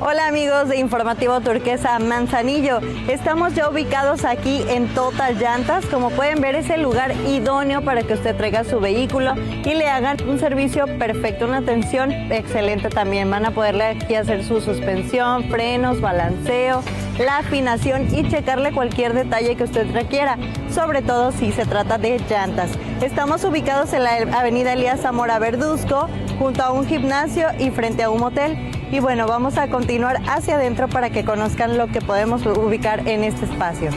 Hola amigos de Informativo Turquesa Manzanillo, estamos ya ubicados aquí en Total Llantas. Como pueden ver, es el lugar idóneo para que usted traiga su vehículo y le hagan un servicio perfecto, una atención excelente también. Van a poderle aquí hacer su suspensión, frenos, balanceo, la afinación y checarle cualquier detalle que usted requiera, sobre todo si se trata de llantas. Estamos ubicados en la avenida Elías Zamora Verduzco, junto a un gimnasio y frente a un motel. Y bueno, vamos a continuar hacia adentro para que conozcan lo que podemos ubicar en este espacio.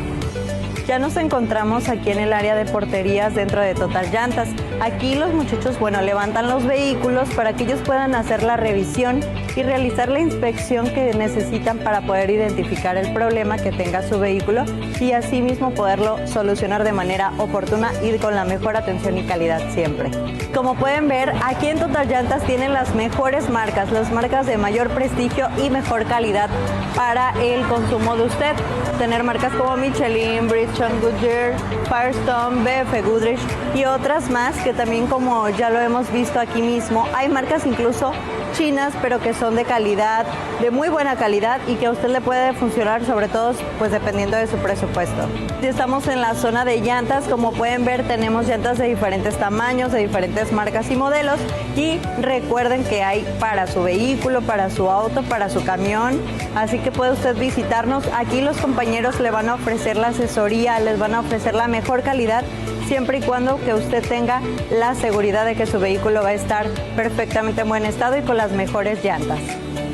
Ya nos encontramos aquí en el área de porterías dentro de Total Llantas. Aquí los muchachos, bueno, levantan los vehículos para que ellos puedan hacer la revisión y realizar la inspección que necesitan para poder identificar el problema que tenga su vehículo y así mismo poderlo solucionar de manera oportuna y con la mejor atención y calidad siempre. Como pueden ver, aquí en Total Llantas tienen las mejores marcas, las marcas de mayor prestigio y mejor calidad para el consumo de usted. Tener marcas como Michelin, Bridgestone, Goodyear, Firestone, BF Goodrich y otras más que también, como ya lo hemos visto aquí mismo, hay marcas incluso chinas, pero que son de calidad, de muy buena calidad y que a usted le puede funcionar, sobre todo pues dependiendo de su presupuesto. Si estamos en la zona de llantas, como pueden ver, tenemos llantas de diferentes tamaños, de diferentes marcas y modelos y recuerden que hay para su vehículo, para su auto, para su camión, así que puede usted visitarnos. Aquí los compañeros le van a ofrecer la asesoría, les van a ofrecer la mejor calidad, siempre y cuando que usted tenga la seguridad de que su vehículo va a estar perfectamente en buen estado y con las mejores llantas.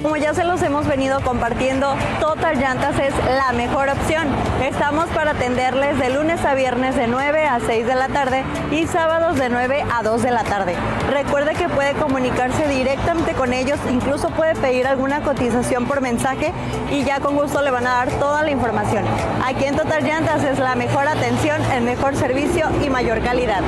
Como ya se los hemos venido compartiendo, Total Llantas es la mejor opción. Estamos para atenderles de lunes a viernes de 9 a 6 de la tarde y sábados de 9 a 2 de la tarde. Recuerde que puede comunicarse directamente con ellos, incluso puede pedir alguna cotización por mensaje y ya con gusto le van a dar toda la información. Aquí en Total Llantas es la mejor atención, el mejor servicio y mayor calidad.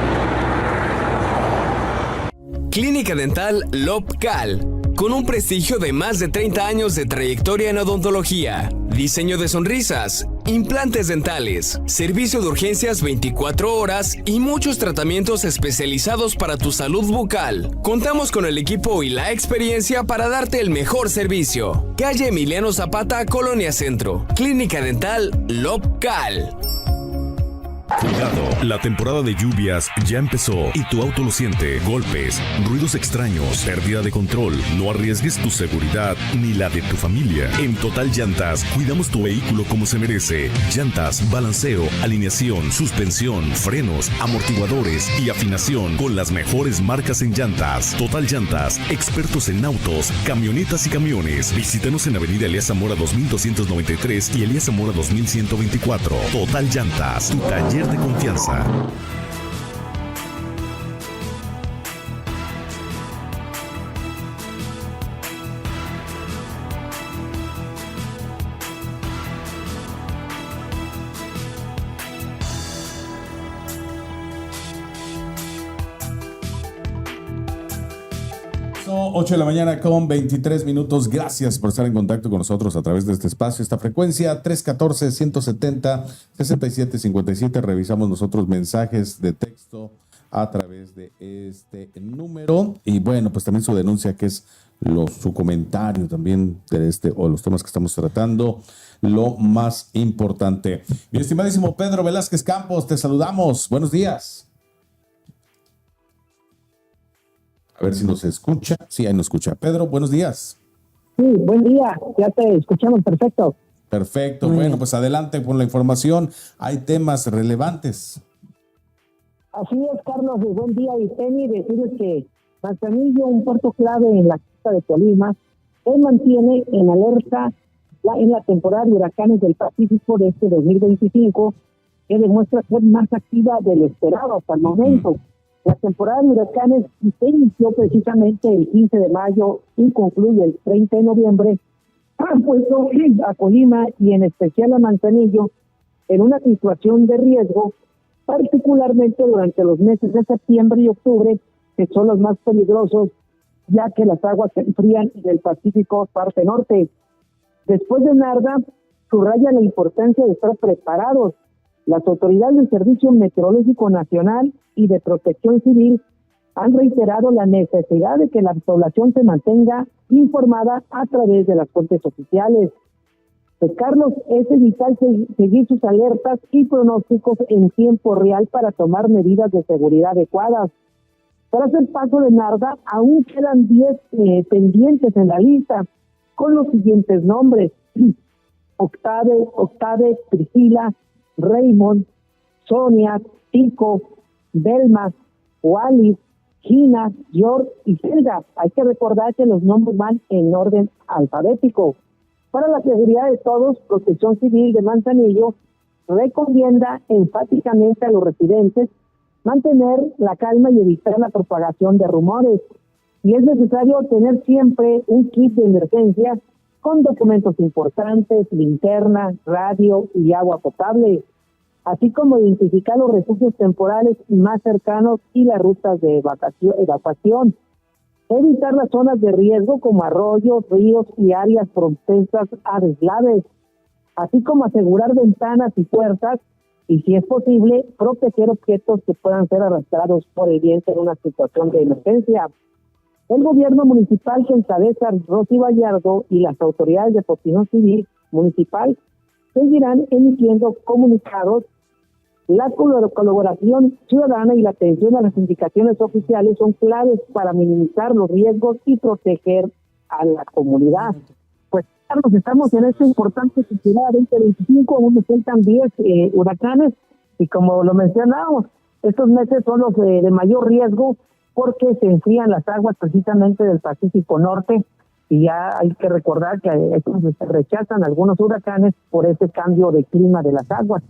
Clínica Dental Lopcal. con un prestigio de más de 30 años de trayectoria en odontología, diseño de sonrisas, implantes dentales, servicio de urgencias 24 horas y muchos tratamientos especializados para tu salud bucal. Contamos con el equipo y la experiencia para darte el mejor servicio. Calle Emiliano Zapata, Colonia Centro. Clínica Dental Lopcal. Cuidado, la temporada de lluvias ya empezó y tu auto lo siente. Golpes, ruidos extraños, pérdida de control. No arriesgues tu seguridad ni la de tu familia. En Total Llantas, cuidamos tu vehículo como se merece. Llantas, balanceo, alineación, suspensión, frenos, amortiguadores y afinación con las mejores marcas en llantas. Total Llantas, expertos en autos, camionetas y camiones. Visítanos en Avenida Elías Zamora 2293 y Elías Zamora 2124. Total Llantas, tu taller de confianza. Son 8 de la mañana con 23 minutos. Gracias por estar en contacto con nosotros a través de este espacio, esta frecuencia 314-170-6757. Revisamos nosotros mensajes de texto a través de este número. Y bueno, pues también su denuncia, que es su comentario también de o los temas que estamos tratando, lo más importante. Mi estimadísimo Pedro Velázquez Campos, te saludamos. Buenos días. A ver si nos escucha. Sí, ahí nos escucha. Pedro, buenos días. Sí, buen día. Ya te escuchamos perfecto. Perfecto. Bueno, pues adelante con la información. Hay temas relevantes. Así es, Carlos. Buen día. Y Penny, decirles que Manzanillo, un puerto clave en la costa de Colima, se mantiene en alerta en la temporada de huracanes del Pacífico de este 2025, que demuestra ser más activa de lo esperado hasta el momento. La temporada de huracanes se inició precisamente el 15 de mayo y concluye el 30 de noviembre. Han puesto a Colima y en especial a Manzanillo en una situación de riesgo, particularmente durante los meses de septiembre y octubre, que son los más peligrosos, ya que las aguas se enfrían del Pacífico parte norte. Después de Narda, subraya la importancia de estar preparados. Las autoridades del Servicio Meteorológico Nacional y de Protección Civil han reiterado la necesidad de que la población se mantenga informada a través de las fuentes oficiales. Pues, Carlos, es vital seguir sus alertas y pronósticos en tiempo real para tomar medidas de seguridad adecuadas. Tras el paso de Narda, aún quedan 10 pendientes en la lista, con los siguientes nombres: Octave, Priscila, Raymond, Sonia, Tico, Belma, Wallis, Gina, George y Helga. Hay que recordar que los nombres van en orden alfabético. Para la seguridad de todos, Protección Civil de Manzanillo recomienda enfáticamente a los residentes mantener la calma y evitar la propagación de rumores. Y es necesario tener siempre un kit de emergencia con documentos importantes, linterna, radio y agua potable, así como identificar los refugios temporales más cercanos y las rutas de evacuación. Evitar las zonas de riesgo como arroyos, ríos y áreas propensas a deslaves, así como asegurar ventanas y puertas y, si es posible, proteger objetos que puedan ser arrastrados por el viento en una situación de emergencia. El gobierno municipal que encabeza Rosy Vallardo y las autoridades de protección civil municipal seguirán emitiendo comunicados. La colaboración ciudadana y la atención a las indicaciones oficiales son claves para minimizar los riesgos y proteger a la comunidad. Pues, Carlos, estamos en esta importante temporada 2025, donde faltan 10 huracanes, y como lo mencionábamos, estos meses son los de mayor riesgo, porque se enfrían las aguas precisamente del Pacífico Norte, y ya hay que recordar que se rechazan algunos huracanes por ese cambio de clima de las aguas.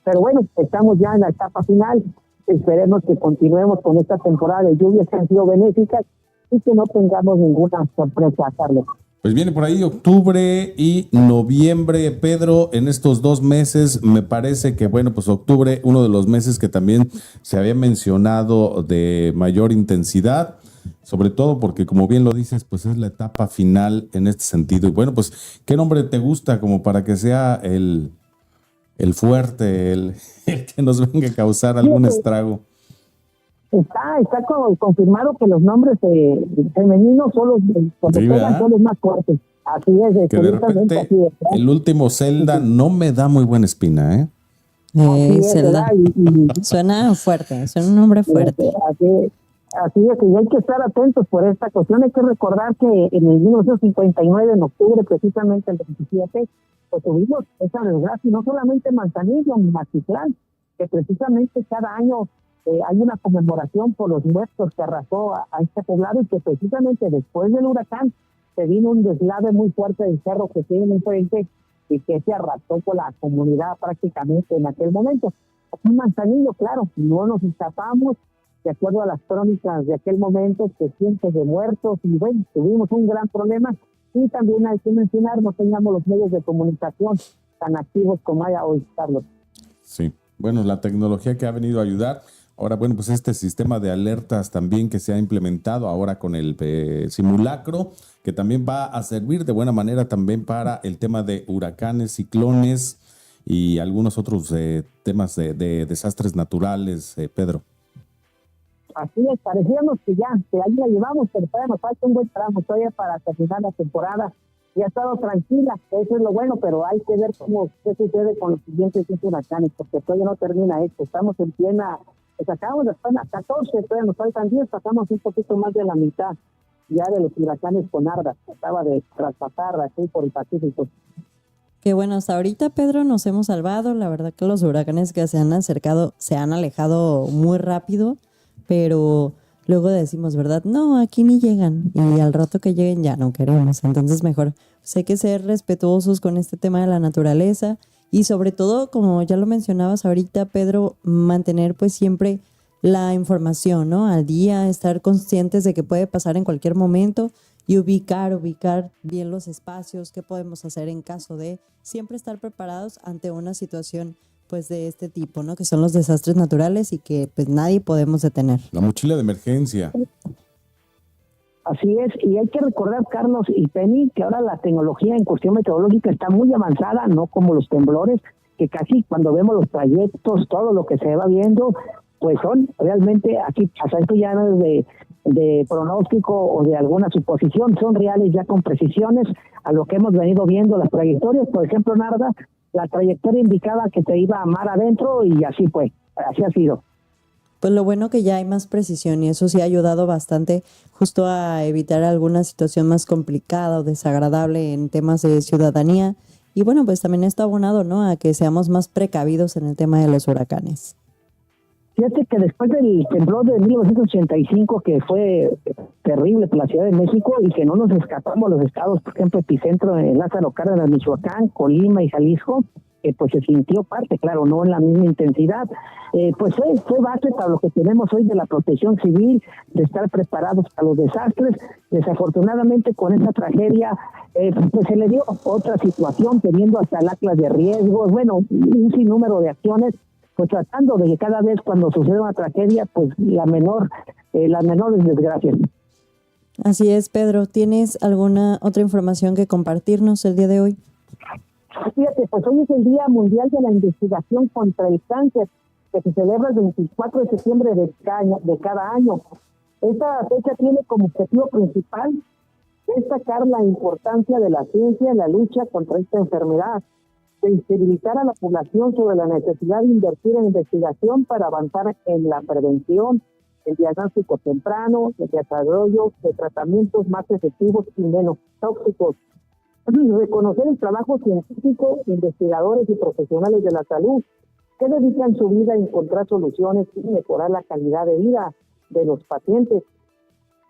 Pero bueno, estamos ya en la etapa final. Esperemos que continuemos con esta temporada de lluvias que han sido benéficas y que no tengamos ninguna sorpresa, Carlos. Pues viene por ahí octubre y noviembre, Pedro. En estos 2 meses me parece que, bueno, pues octubre, uno de los meses que también se había mencionado de mayor intensidad. sobre todo porque, como bien lo dices, pues es la etapa final en este sentido. Y bueno, pues, ¿qué nombre te gusta como para que sea el fuerte, el que nos venga a causar algún estrago? Está confirmado que los nombres femeninos son los más fuertes. Así es. Que de repente así es, ¿eh? el último Zelda no me da muy buena espina, ¿eh? Zelda. Suena fuerte, suena un nombre fuerte. Así es, y hay que estar atentos por esta cuestión. Hay que recordar que en el 1959, en octubre, precisamente el 27, pues tuvimos esa desgracia, y no solamente en Manzanillo, en Mazatlán, que precisamente cada año hay una conmemoración por los muertos que arrasó a este poblado, y que precisamente después del huracán se vino un deslave muy fuerte del cerro que tiene enfrente y que se arrastró por la comunidad prácticamente en aquel momento. Aquí en Manzanillo, claro, no nos escapamos, de acuerdo a las crónicas de aquel momento, que cientos de muertos, y bueno, tuvimos un gran problema. Y también hay que mencionar, no teníamos los medios de comunicación tan activos como hay hoy, Carlos. Sí, bueno, la tecnología que ha venido a ayudar. Ahora, bueno, pues este sistema de alertas también que se ha implementado ahora con el simulacro, que también va a servir de buena manera también para el tema de huracanes, ciclones y algunos otros temas de desastres naturales, Pedro. Así es, parecíamos que ahí la llevamos, pero todavía nos falta un buen tramo todavía para terminar la temporada. Ya ha estado tranquila, eso es lo bueno, pero hay que ver qué sucede con los siguientes huracanes, porque todavía no termina esto. Estamos en plena, pues acabamos de estar a 14, todavía nos faltan 10, pasamos un poquito más de la mitad ya de los huracanes con Arda, que acaba de traspasar aquí por el Pacífico. Que bueno, hasta ahorita, Pedro, nos hemos salvado. La verdad que los huracanes que se han acercado se han alejado muy rápido, pero luego decimos, ¿verdad? No, aquí ni llegan, y al rato que lleguen ya no queremos. Entonces mejor pues hay que ser respetuosos con este tema de la naturaleza, y sobre todo, como ya lo mencionabas ahorita, Pedro, mantener pues siempre la información, ¿no? Al día, estar conscientes de que puede pasar en cualquier momento y ubicar bien los espacios, qué podemos hacer en caso de siempre estar preparados ante una situación pues de este tipo, ¿no? Que son los desastres naturales y que pues nadie podemos detener. La mochila de emergencia. Así es, y hay que recordar, Carlos y Penny, que ahora la tecnología en cuestión meteorológica está muy avanzada, no como los temblores, que casi cuando vemos los trayectos, todo lo que se va viendo, pues son realmente, aquí pasa esto ya no es de pronóstico o de alguna suposición, son reales ya con precisiones a lo que hemos venido viendo las trayectorias. Por ejemplo, Narda, la trayectoria indicaba que te iba a mar adentro, y así fue, así ha sido. Pues lo bueno que ya hay más precisión, y eso sí ha ayudado bastante justo a evitar alguna situación más complicada o desagradable en temas de ciudadanía. Y bueno, pues también está abonado, ¿no?, a que seamos más precavidos en el tema de los huracanes. Fíjate que después del temblor de 1985, que fue terrible para la Ciudad de México, y que no nos escapamos los estados, por ejemplo, epicentro en Lázaro Cárdenas, Michoacán, Colima y Jalisco, pues se sintió parte, claro, no en la misma intensidad. Pues fue base para lo que tenemos hoy de la protección civil, de estar preparados para los desastres. Desafortunadamente, con esta tragedia, pues se le dio otra situación, teniendo hasta el atlas de riesgos, bueno, un sinnúmero de acciones, pues tratando de que cada vez cuando sucede una tragedia, pues las menores desgracias. Así es, Pedro. ¿Tienes alguna otra información que compartirnos el día de hoy? Fíjate, pues hoy es el Día Mundial de la Investigación contra el Cáncer, que se celebra el 24 de septiembre de cada año. Esta fecha tiene como objetivo principal destacar la importancia de la ciencia en la lucha contra esta enfermedad, sensibilizar a la población sobre la necesidad de invertir en investigación para avanzar en la prevención, el diagnóstico temprano, el desarrollo de tratamientos más efectivos y menos tóxicos. Reconocer el trabajo científico de investigadores y profesionales de la salud que dedican su vida a encontrar soluciones y mejorar la calidad de vida de los pacientes.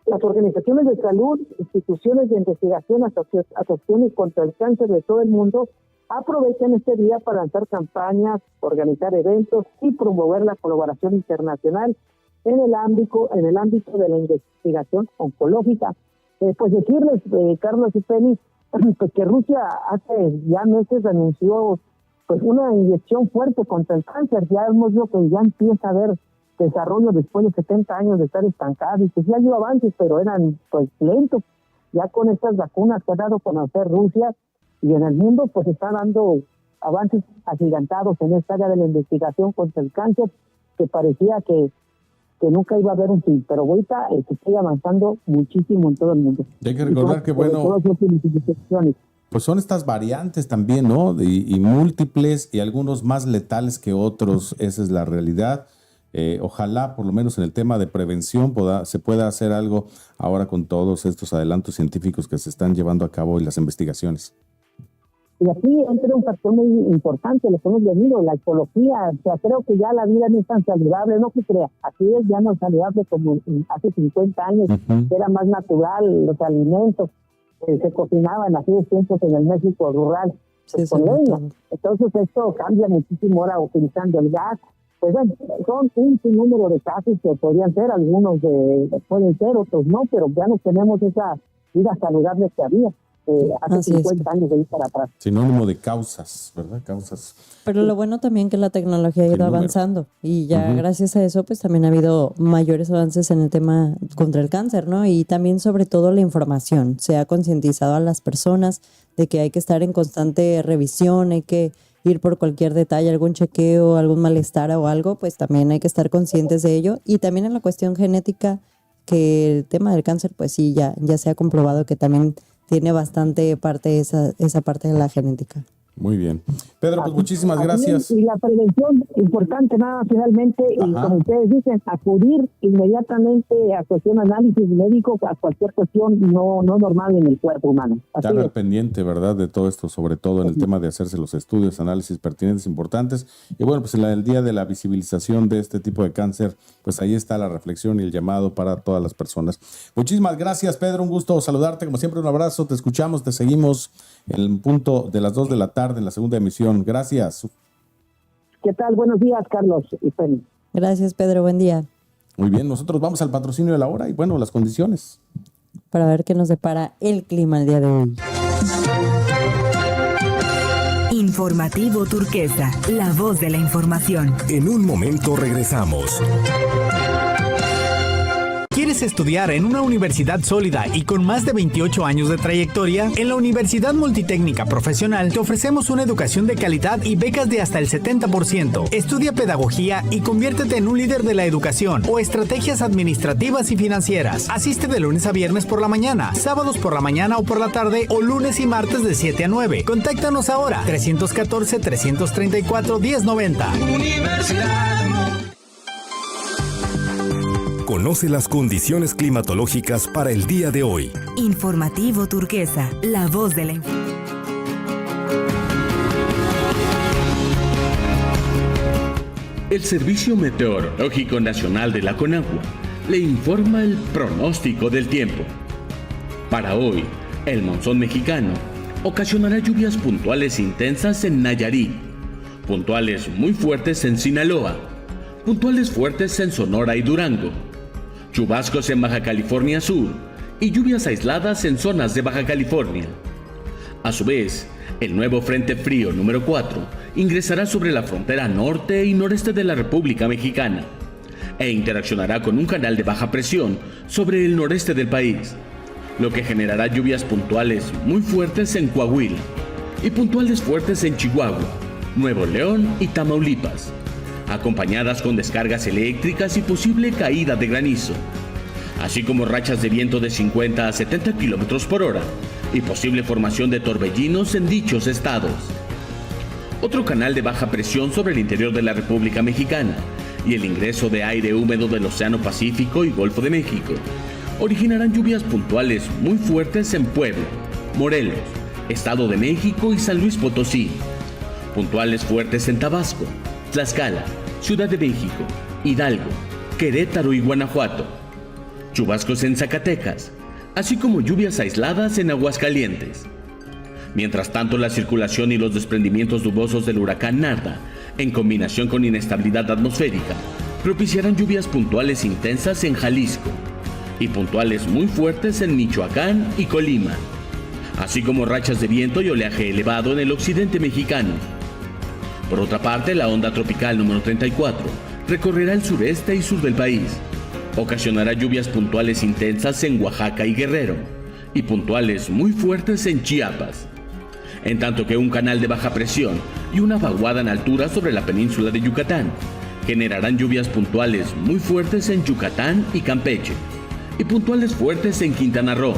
Las organizaciones de salud, instituciones de investigación, asociaciones contra el cáncer de todo el mundo aprovechan este día para lanzar campañas, organizar eventos y promover la colaboración internacional en el ámbito de la investigación oncológica. Pues decirles, Carlos y Penny, pues que Rusia hace ya meses anunció pues una inyección fuerte contra el cáncer. Ya hemos visto que ya empieza a haber desarrollo después de 70 años de estar estancado, y pues ya dio avances, pero eran pues lentos. Ya con estas vacunas que ha dado a conocer Rusia y en el mundo, pues está dando avances agigantados en esta área de la investigación contra el cáncer, que parecía que nunca iba a haber un fin, pero ahorita se sigue avanzando muchísimo en todo el mundo. Y hay que recordar que, bueno, pues son estas variantes también, ¿no? Y múltiples, y algunos más letales que otros, esa es la realidad. Ojalá, por lo menos en el tema de prevención, se pueda hacer algo ahora con todos estos adelantos científicos que se están llevando a cabo en las investigaciones. Y aquí entra un factor muy importante, lo que hemos venido, la ecología. O sea, creo que ya la vida no es tan saludable, no se crea. Aquí es ya no saludable como hace 50 años, era más natural, los alimentos se cocinaban en aquellos tiempos en el México rural, con leña. Entonces esto cambia muchísimo ahora utilizando el gas. Pues bueno, son un sinnúmero de casos que podrían ser, algunos pueden ser, otros no, pero ya no tenemos esa vida saludable que había hace 50 años de ir para atrás. Sinónimo de causas, ¿verdad? Causas. Pero lo bueno también que la tecnología ha ido avanzando y ya gracias a eso pues también ha habido mayores avances en el tema contra el cáncer, ¿no? Y también sobre todo la información. Se ha concientizado a las personas de que hay que estar en constante revisión, hay que ir por cualquier detalle, algún chequeo, algún malestar o algo, pues también hay que estar conscientes de ello. Y también en la cuestión genética, que el tema del cáncer, pues sí, ya se ha comprobado que también tiene bastante parte esa parte de la genética. Muy bien. Pedro, pues muchísimas gracias. Y la prevención, importante nada, finalmente, y como ustedes dicen, acudir inmediatamente a cuestión análisis médico, a cualquier cuestión no normal en el cuerpo humano. Estar al pendiente, ¿verdad?, de todo esto, sobre todo en el tema de hacerse los estudios, análisis pertinentes, importantes. Y bueno, pues en el día de la visibilización de este tipo de cáncer, pues ahí está la reflexión y el llamado para todas las personas. Muchísimas gracias, Pedro, un gusto saludarte, como siempre un abrazo, te escuchamos, te seguimos en el punto de las 2 de la tarde en la segunda emisión. Gracias. ¿Qué tal? Buenos días, Carlos y Penny. Gracias, Pedro. Buen día. Muy bien, nosotros vamos al patrocinio de la hora y bueno, las condiciones. Para ver qué nos depara el clima el día de hoy. Informativo Turquesa, la voz de la información. En un momento regresamos. ¿Quieres estudiar en una universidad sólida y con más de 28 años de trayectoria? En la Universidad Multitécnica Profesional te ofrecemos una educación de calidad y becas de hasta el 70%. Estudia pedagogía y conviértete en un líder de la educación o estrategias administrativas y financieras. Asiste de lunes a viernes por la mañana, sábados por la mañana o por la tarde o lunes y martes de 7 a 9. Contáctanos ahora, 314-334-1090. Universidad. Conoce las condiciones climatológicas para el día de hoy. Informativo Turquesa, la voz de la información. El Servicio Meteorológico Nacional de la Conagua le informa el pronóstico del tiempo. Para hoy, el monzón mexicano ocasionará lluvias puntuales intensas en Nayarit, puntuales muy fuertes en Sinaloa, puntuales fuertes en Sonora y Durango, chubascos en Baja California Sur y lluvias aisladas en zonas de Baja California. A su vez, el nuevo Frente Frío número 4 ingresará sobre la frontera norte y noreste de la República Mexicana e interaccionará con un canal de baja presión sobre el noreste del país, lo que generará lluvias puntuales muy fuertes en Coahuila y puntuales fuertes en Chihuahua, Nuevo León y Tamaulipas, acompañadas con descargas eléctricas y posible caída de granizo, así como rachas de viento de 50 a 70 kilómetros por hora y posible formación de torbellinos en dichos estados. Otro canal de baja presión sobre el interior de la República Mexicana y el ingreso de aire húmedo del Océano Pacífico y Golfo de México originarán lluvias puntuales muy fuertes en Puebla, Morelos, Estado de México y San Luis Potosí, puntuales fuertes en Tabasco, Tlaxcala, Ciudad de México, Hidalgo, Querétaro y Guanajuato, chubascos en Zacatecas, así como lluvias aisladas en Aguascalientes. Mientras tanto, la circulación y los desprendimientos nubosos del huracán Narda, en combinación con inestabilidad atmosférica, propiciarán lluvias puntuales intensas en Jalisco y puntuales muy fuertes en Michoacán y Colima, así como rachas de viento y oleaje elevado en el occidente mexicano. Por otra parte, la onda tropical número 34 recorrerá el sureste y sur del país. Ocasionará lluvias puntuales intensas en Oaxaca y Guerrero, y puntuales muy fuertes en Chiapas. En tanto que un canal de baja presión y una vaguada en altura sobre la península de Yucatán generarán lluvias puntuales muy fuertes en Yucatán y Campeche, y puntuales fuertes en Quintana Roo.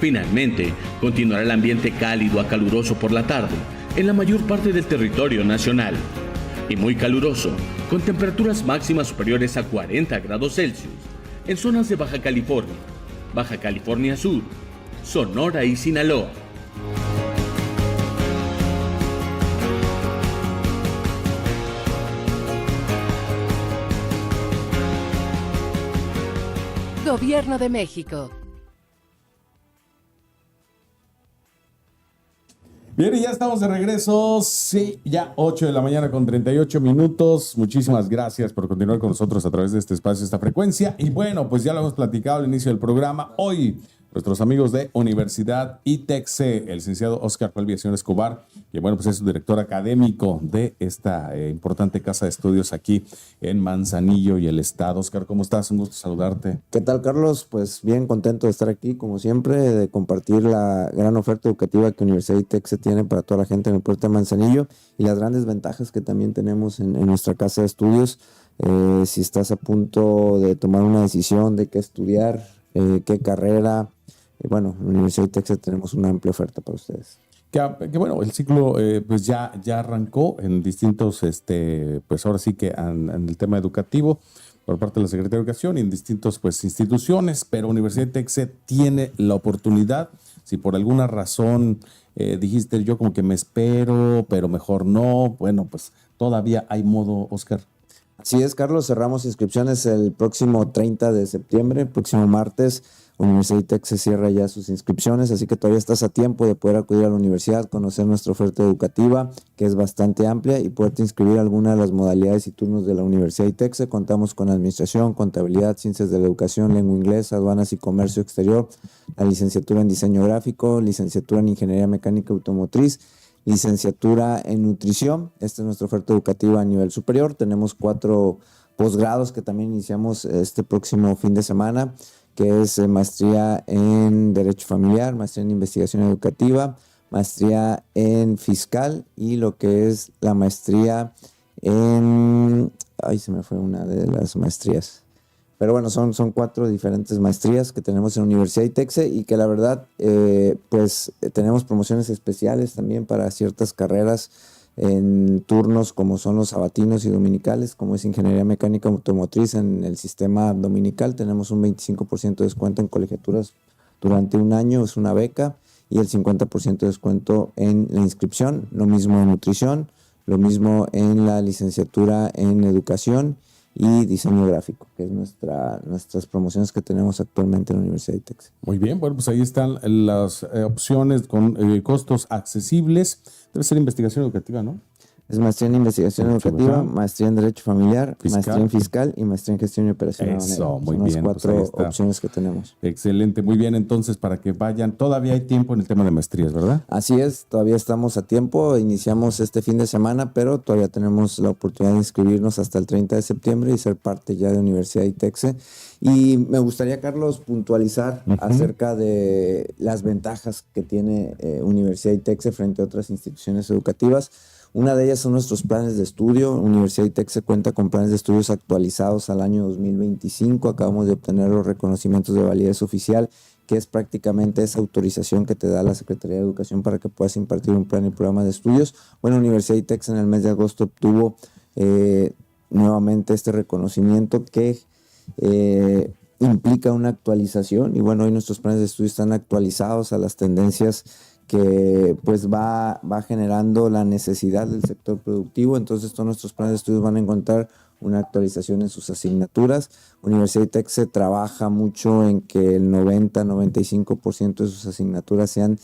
Finalmente, continuará el ambiente cálido a caluroso por la tarde en la mayor parte del territorio nacional, y muy caluroso, con temperaturas máximas superiores a 40 grados Celsius en zonas de Baja California Sur, Sonora y Sinaloa. Gobierno de México. Bien, y ya estamos de regreso. Sí, ya 8 de la mañana con 38 minutos. Muchísimas gracias por continuar con nosotros a través de este espacio, esta frecuencia. Y bueno, pues ya lo hemos platicado al inicio del programa. Hoy, nuestros amigos de Universidad ITEXE, el licenciado Óscar Villaseñor Escobar, que bueno, pues es su director académico de esta importante casa de estudios aquí en Manzanillo y el estado. Óscar, ¿cómo estás? Un gusto saludarte. ¿Qué tal, Carlos? Pues bien contento de estar aquí, como siempre, de compartir la gran oferta educativa que Universidad ITEXE tiene para toda la gente en el puerto de Manzanillo y las grandes ventajas que también tenemos en nuestra casa de estudios. Si estás a punto de tomar una decisión de qué estudiar, qué carrera, bueno, en Universidad ITEXE tenemos una amplia oferta para ustedes. Que bueno, el ciclo pues ya arrancó en distintos, pues ahora sí que en el tema educativo por parte de la Secretaría de Educación y en distintos pues instituciones, pero Universidad ITEXE tiene la oportunidad, si por alguna razón dijiste yo como que me espero, pero mejor no, bueno, pues todavía hay modo, Óscar. Así es, Carlos, cerramos inscripciones el próximo 30 de septiembre, el próximo martes. Universidad ITEXE cierra ya sus inscripciones, así que todavía estás a tiempo de poder acudir a la universidad, conocer nuestra oferta educativa, que es bastante amplia, y poderte inscribir a alguna de las modalidades y turnos de la Universidad ITEXE. Contamos con administración, contabilidad, ciencias de la educación, lengua inglesa, aduanas y comercio exterior, la licenciatura en diseño gráfico, licenciatura en ingeniería mecánica automotriz, licenciatura en nutrición. Esta es nuestra oferta educativa a nivel superior. Tenemos 4 posgrados que también iniciamos este próximo fin de semana, que es maestría en Derecho Familiar, maestría en Investigación Educativa, maestría en Fiscal y lo que es la maestría en... Ay, se me fue una de las maestrías. Pero bueno, son 4 diferentes maestrías que tenemos en Universidad ITEXE y que la verdad, pues tenemos promociones especiales también para ciertas carreras en turnos como son los sabatinos y dominicales, como es Ingeniería Mecánica Automotriz en el sistema dominical. Tenemos un 25% de descuento en colegiaturas durante un año, es una beca, y el 50% de descuento en la inscripción. Lo mismo en nutrición, lo mismo en la licenciatura en educación y diseño gráfico, que es nuestras promociones que tenemos actualmente en la Universidad ITEXE. Muy bien, bueno, pues ahí están las opciones con costos accesibles. Debe ser investigación educativa, ¿no? Es maestría en investigación educativa, maestría en derecho familiar, maestría en fiscal y maestría en gestión y operación. Eso, muy bien. Son las 4 pues opciones que tenemos. Excelente, muy bien. Entonces, para que vayan, todavía hay tiempo en el tema de maestrías, ¿verdad? Así es, todavía estamos a tiempo. Iniciamos este fin de semana, pero todavía tenemos la oportunidad de inscribirnos hasta el 30 de septiembre y ser parte ya de Universidad ITEXE. Y me gustaría, Carlos, puntualizar acerca de las ventajas que tiene Universidad ITEXE frente a otras instituciones educativas. Una de ellas son nuestros planes de estudio. Universidad ITEXE cuenta con planes de estudios actualizados al año 2025. Acabamos de obtener los reconocimientos de validez oficial, que es prácticamente esa autorización que te da la Secretaría de Educación para que puedas impartir un plan y programa de estudios. Bueno, Universidad ITEXE en el mes de agosto obtuvo nuevamente este reconocimiento que implica una actualización, y bueno, hoy nuestros planes de estudio están actualizados a las tendencias que pues va generando la necesidad del sector productivo. Entonces todos nuestros planes de estudios van a encontrar una actualización en sus asignaturas. Universidad ITEXE trabaja mucho en que el 90-95% de sus asignaturas sean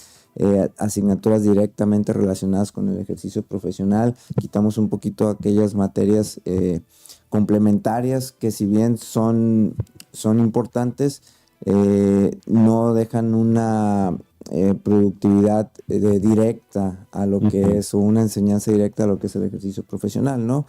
asignaturas directamente relacionadas con el ejercicio profesional. Quitamos un poquito aquellas materias complementarias que, si bien son importantes, no dejan una productividad directa a lo que es, o una enseñanza directa a lo que es el ejercicio profesional, ¿no?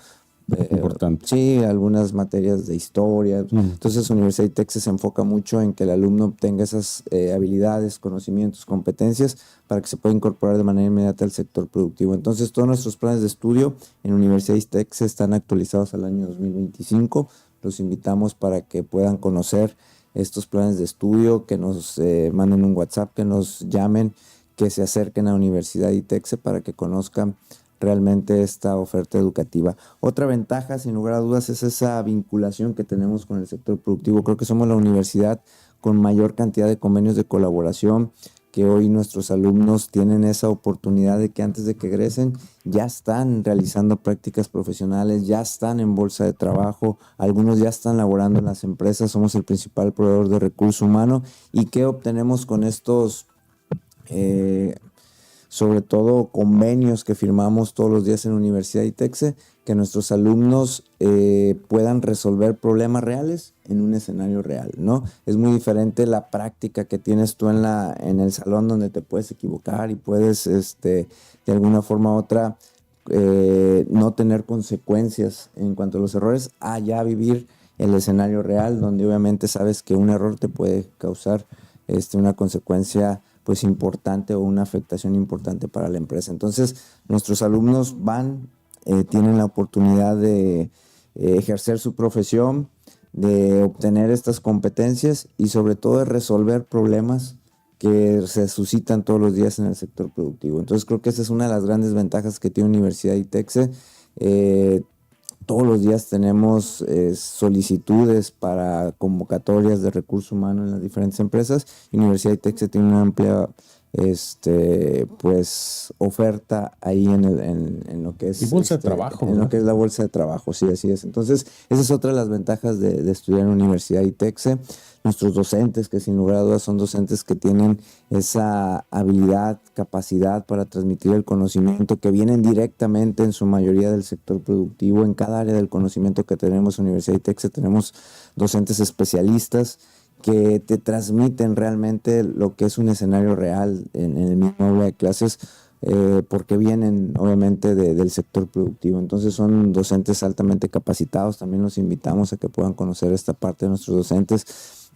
Importante. Sí, algunas materias de historia. Entonces, Universidad ITEXE se enfoca mucho en que el alumno obtenga esas habilidades, conocimientos, competencias para que se pueda incorporar de manera inmediata al sector productivo. Entonces, todos nuestros planes de estudio en Universidad ITEXE están actualizados al año 2025. Los invitamos para que puedan conocer estos planes de estudio, que nos manden un WhatsApp, que nos llamen, que se acerquen a Universidad ITEXE para que conozcan realmente esta oferta educativa. Otra ventaja, sin lugar a dudas, es esa vinculación que tenemos con el sector productivo. Creo que somos la universidad con mayor cantidad de convenios de colaboración, que hoy nuestros alumnos tienen esa oportunidad de que antes de que egresen ya están realizando prácticas profesionales, ya están en bolsa de trabajo, algunos ya están laborando en las empresas, somos el principal proveedor de recurso humano. ¿Y qué obtenemos con estos sobre todo convenios que firmamos todos los días en Universidad ITEXE? Que nuestros alumnos puedan resolver problemas reales en un escenario real, ¿no? Es muy diferente la práctica que tienes tú en el salón, donde te puedes equivocar y puedes de alguna forma u otra no tener consecuencias en cuanto a los errores, a ya vivir el escenario real, donde obviamente sabes que un error te puede causar una consecuencia pues importante o una afectación importante para la empresa. Entonces, nuestros alumnos tienen la oportunidad de ejercer su profesión, de obtener estas competencias y sobre todo de resolver problemas que se suscitan todos los días en el sector productivo. Entonces, creo que esa es una de las grandes ventajas que tiene Universidad ITEXE. Todos los días tenemos solicitudes para convocatorias de recurso humano en las diferentes empresas. Universidad ITEXE tiene una amplia pues oferta ahí en lo que es y bolsa de trabajo, en lo que es la bolsa de trabajo, sí, así es. Entonces, esa es otra de las ventajas de estudiar en Universidad ITEXE. Nuestros docentes, que sin lugar a dudas son docentes que tienen esa habilidad, capacidad para transmitir el conocimiento, que vienen directamente en su mayoría del sector productivo. En cada área del conocimiento que tenemos en Universidad ITEXE tenemos docentes especialistas que te transmiten realmente lo que es un escenario real en el mismo aula de clases, porque vienen obviamente del sector productivo. Entonces son docentes altamente capacitados. También los invitamos a que puedan conocer esta parte de nuestros docentes.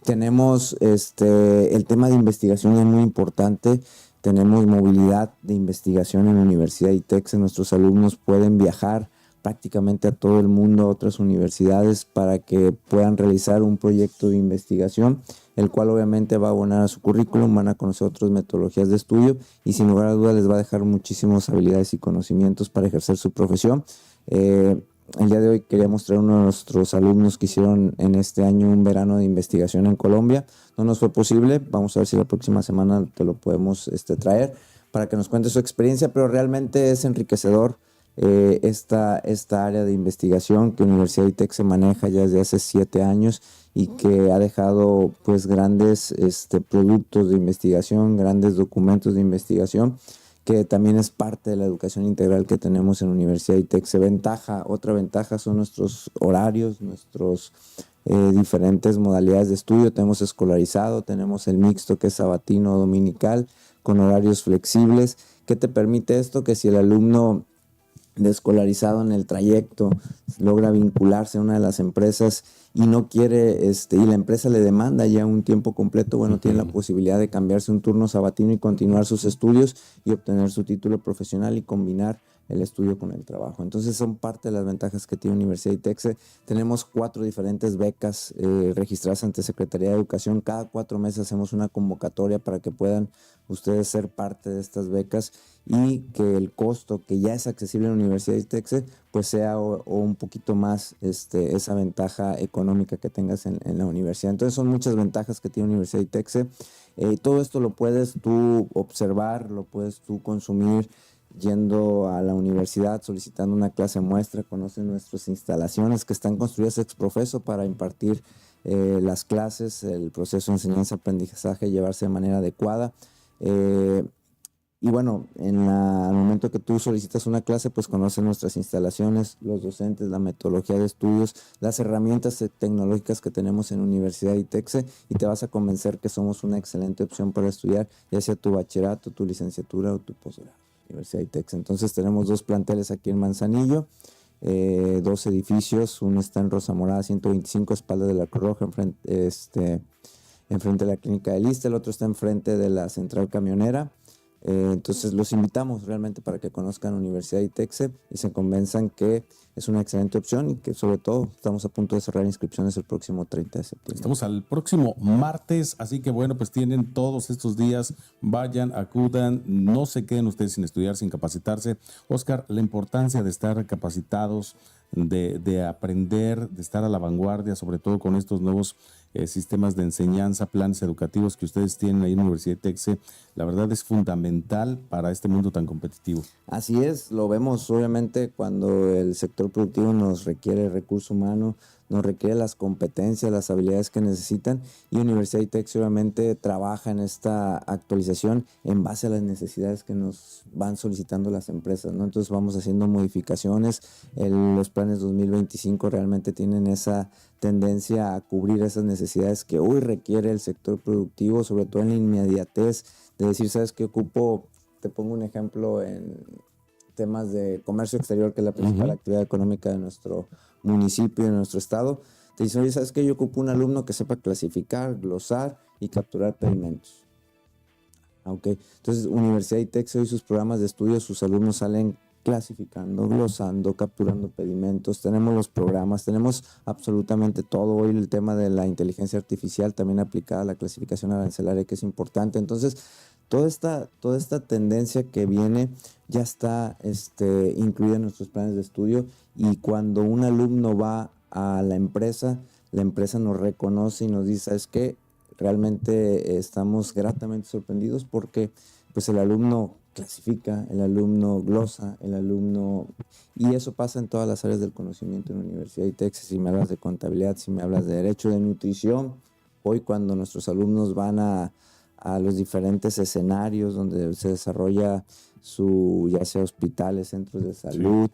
Tenemos el tema de investigación es muy importante. Tenemos movilidad de investigación en la Universidad ITEXE. Nuestros alumnos pueden viajar prácticamente a todo el mundo, a otras universidades, para que puedan realizar un proyecto de investigación, el cual obviamente va a abonar a su currículum, van a conocer otras metodologías de estudio y sin lugar a dudas les va a dejar muchísimas habilidades y conocimientos para ejercer su profesión. El día de hoy quería mostrar a uno de nuestros alumnos que hicieron en este año un verano de investigación en Colombia. No nos fue posible, vamos a ver si la próxima semana te lo podemos traer para que nos cuente su experiencia, pero realmente es enriquecedor esta área de investigación que Universidad ITEXE maneja ya desde hace 7 años y que ha dejado pues grandes productos de investigación, grandes documentos de investigación, que también es parte de la educación integral que tenemos en Universidad ITEXE. Otra ventaja son nuestros horarios, nuestros diferentes modalidades de estudio. Tenemos escolarizado, tenemos el mixto, que es sabatino o dominical, con horarios flexibles. ¿Qué te permite esto? Que si el alumno descolarizado en el trayecto logra vincularse a una de las empresas y no quiere, y la empresa le demanda ya un tiempo completo, bueno, tiene la posibilidad de cambiarse un turno sabatino y continuar sus estudios y obtener su título profesional y combinar el estudio con el trabajo. Entonces son parte de las ventajas que tiene Universidad ITEXE. Tenemos 4 diferentes becas registradas ante Secretaría de Educación. Cada 4 meses hacemos una convocatoria para que puedan ustedes ser parte de estas becas y que el costo que ya es accesible en la Universidad ITEXE pues sea o un poquito más esa ventaja económica que tengas en la universidad. Entonces son muchas ventajas que tiene Universidad ITEXE. Todo esto lo puedes tú observar, lo puedes tú consumir yendo a la universidad, solicitando una clase muestra. Conocen nuestras instalaciones que están construidas ex profeso para impartir las clases, el proceso de enseñanza-aprendizaje, llevarse de manera adecuada. Y bueno, al momento que tú solicitas una clase, pues conocen nuestras instalaciones, los docentes, la metodología de estudios, las herramientas tecnológicas que tenemos en Universidad ITEXE, y te vas a convencer que somos una excelente opción para estudiar, ya sea tu bachillerato, tu licenciatura o tu posgrado. Universidad ITEXE. Entonces tenemos 2 planteles aquí en Manzanillo 2 edificios. Uno está en Rosa Morada 125, espalda de la Cruz Roja, enfrente de la Clínica del Issste. El otro está enfrente de la Central Camionera. Entonces los invitamos realmente para que conozcan Universidad ITEXE y se convenzan que es una excelente opción y que sobre todo estamos a punto de cerrar inscripciones el próximo 30 de septiembre. Estamos al próximo martes, así que bueno, pues tienen todos estos días, vayan, acudan, no se queden ustedes sin estudiar, sin capacitarse. Óscar, la importancia de estar capacitados, de aprender, de estar a la vanguardia, sobre todo con estos nuevos sistemas de enseñanza, planes educativos que ustedes tienen ahí en la Universidad ITEXE, la verdad es fundamental para este mundo tan competitivo. Así es, lo vemos obviamente cuando el sector productivo nos requiere recurso humano, nos requiere las competencias, las habilidades que necesitan, y Universidad ITEXE obviamente trabaja en esta actualización en base a las necesidades que nos van solicitando las empresas, ¿no? Entonces vamos haciendo modificaciones. Los planes 2025 realmente tienen esa tendencia a cubrir esas necesidades que hoy requiere el sector productivo, sobre todo en la inmediatez de decir, ¿sabes qué ocupo? Te pongo un ejemplo en temas de comercio exterior, que es la principal actividad económica de nuestro municipio y de nuestro estado. Te dicen, oye, ¿sabes qué? Yo ocupo un alumno que sepa clasificar, glosar y capturar pedimentos. Okay. Entonces, Universidad ITEXE y sus programas de estudio, sus alumnos salen clasificando, glosando, capturando pedimentos. Tenemos los programas, tenemos absolutamente todo. Hoy el tema de la inteligencia artificial también aplicada a la clasificación arancelaria, que es importante. Entonces, toda esta tendencia que viene ya está incluida en nuestros planes de estudio, y cuando un alumno va a la empresa nos reconoce y nos dice, ¿sabes qué? Realmente estamos gratamente sorprendidos porque pues el alumno clasifica, el alumno glosa, y eso pasa en todas las áreas del conocimiento en la Universidad ITEXE. Si me hablas de contabilidad, si me hablas de derecho, de nutrición, hoy cuando nuestros alumnos van a los diferentes escenarios donde se desarrolla ya sea hospitales, centros de salud,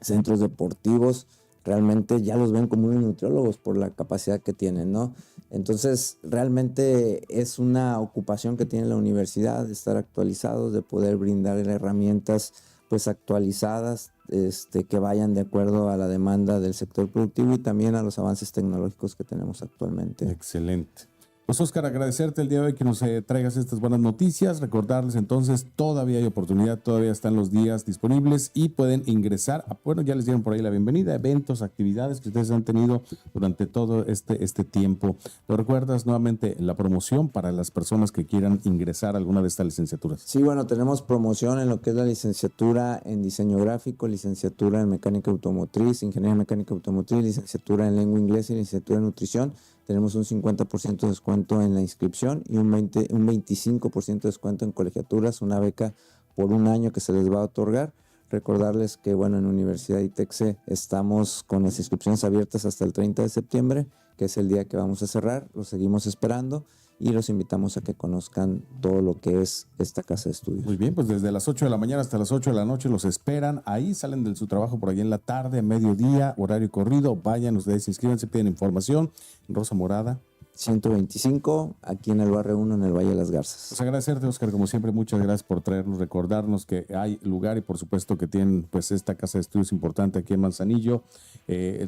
centros deportivos, realmente ya los ven como unos nutriólogos por la capacidad que tienen, ¿no? Entonces, realmente es una ocupación que tiene la universidad, de estar actualizados, de poder brindar herramientas pues actualizadas, que vayan de acuerdo a la demanda del sector productivo y también a los avances tecnológicos que tenemos actualmente. Excelente. Pues Óscar, agradecerte el día de hoy que nos traigas estas buenas noticias, recordarles entonces, todavía hay oportunidad, todavía están los días disponibles y pueden ingresar, bueno, ya les dieron por ahí la bienvenida, eventos, actividades que ustedes han tenido durante todo este tiempo. ¿Lo recuerdas nuevamente la promoción para las personas que quieran ingresar a alguna de estas licenciaturas? Sí, bueno, tenemos promoción en lo que es la licenciatura en diseño gráfico, licenciatura en mecánica automotriz, ingeniería mecánica automotriz, licenciatura en lengua inglesa y licenciatura en nutrición. Tenemos un 50% de descuento en la inscripción y un 25% de descuento en colegiaturas, una beca por un año que se les va a otorgar. Recordarles que, bueno, en Universidad ITEXE estamos con las inscripciones abiertas hasta el 30 de septiembre, que es el día que vamos a cerrar. Los seguimos esperando y los invitamos a que conozcan todo lo que es esta casa de estudios. Muy bien, pues desde las 8 de la mañana hasta las 8 de la noche los esperan. Ahí salen de su trabajo por ahí en la tarde, mediodía, horario corrido. Vayan, ustedes inscríbanse, piden información. Rosa Morada 125, aquí en el barrio 1, en el Valle de las Garzas. Pues agradecerte, Óscar, como siempre, muchas gracias por traernos, recordarnos que hay lugar y por supuesto que tienen pues esta casa de estudios importante aquí en Manzanillo,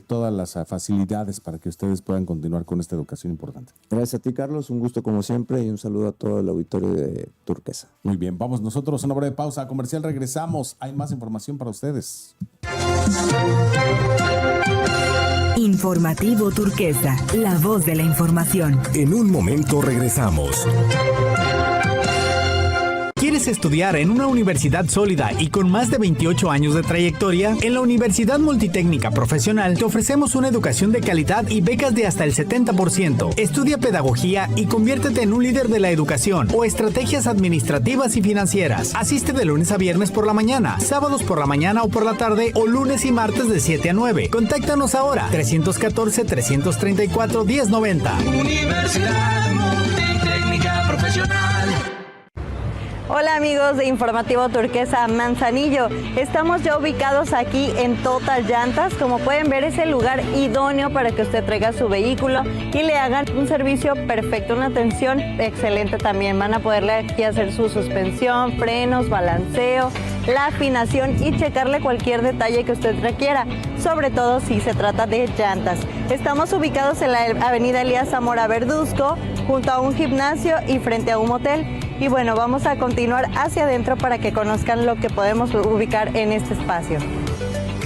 todas las facilidades para que ustedes puedan continuar con esta educación importante. Gracias a ti, Carlos, un gusto como siempre y un saludo a todo el auditorio de Turquesa. Muy bien, vamos nosotros a una breve pausa comercial, regresamos, hay más información para ustedes. Informativo Turquesa, la voz de la información. En un momento regresamos. ¿Quieres estudiar en una universidad sólida y con más de 28 años de trayectoria? En la Universidad Multitécnica Profesional te ofrecemos una educación de calidad y becas de hasta el 70%. Estudia pedagogía y conviértete en un líder de la educación o estrategias administrativas y financieras. Asiste de lunes a viernes por la mañana, sábados por la mañana o por la tarde o lunes y martes de 7 a 9. Contáctanos ahora, 314-334-1090. Universidad Multitécnica Profesional. Hola amigos de Informativo Turquesa Manzanillo, estamos ya ubicados aquí en Total Llantas. Como pueden ver, es el lugar idóneo para que usted traiga su vehículo y le hagan un servicio perfecto, una atención excelente también. Van a poderle aquí hacer su suspensión, frenos, balanceo, la afinación y checarle cualquier detalle que usted requiera, sobre todo si se trata de llantas. Estamos ubicados en la avenida Elías Zamora Verduzco, junto a un gimnasio y frente a un motel. Y bueno, vamos a continuar hacia adentro para que conozcan lo que podemos ubicar en este espacio.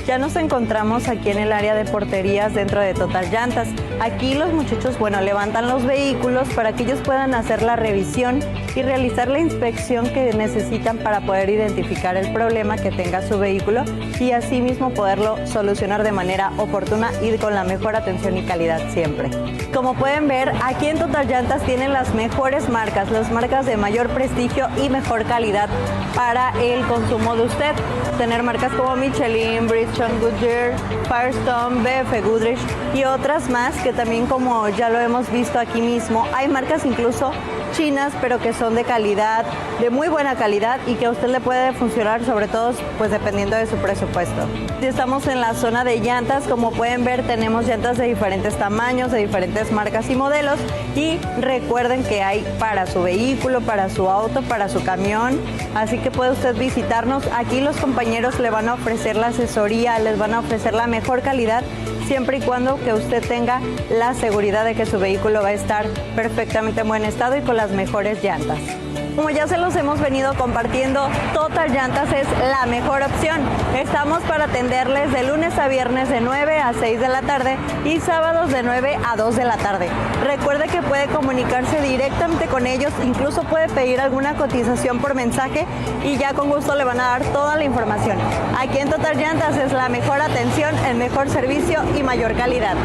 Ya nos encontramos aquí en el área de porterías dentro de Total Llantas. Aquí los muchachos, levantan los vehículos para que ellos puedan hacer la revisión y realizar la inspección que necesitan para poder identificar el problema que tenga su vehículo y así mismo poderlo solucionar de manera oportuna y con la mejor atención y calidad siempre. Como pueden ver, aquí en Total Llantas tienen las mejores marcas, las marcas de mayor prestigio y mejor calidad para el consumo de usted. Tener marcas como Michelin, Bridgestone, Goodyear, Firestone, BF Goodrich y otras más que también, como ya lo hemos visto aquí mismo, hay marcas incluso chinas, pero que son de calidad, de muy buena calidad y que a usted le puede funcionar, sobre todo pues dependiendo de su presupuesto. Estamos en la zona de llantas, como pueden ver tenemos llantas de diferentes tamaños, de diferentes marcas y modelos y recuerden que hay para su vehículo, para su auto, para su camión, así que puede usted visitarnos. Aquí los compañeros le van a ofrecer la asesoría, les van a ofrecer la mejor calidad siempre y cuando que usted tenga la seguridad de que su vehículo va a estar perfectamente en buen estado y con las mejores llantas. Como ya se los hemos venido compartiendo, Total Llantas es la mejor opción. Estamos para atenderles de lunes a viernes de 9 a 6 de la tarde y sábados de 9 a 2 de la tarde. Recuerde que puede comunicarse directamente con ellos, incluso puede pedir alguna cotización por mensaje y ya con gusto le van a dar toda la información. Aquí en Total Llantas es la mejor atención, el mejor servicio y mayor calidad.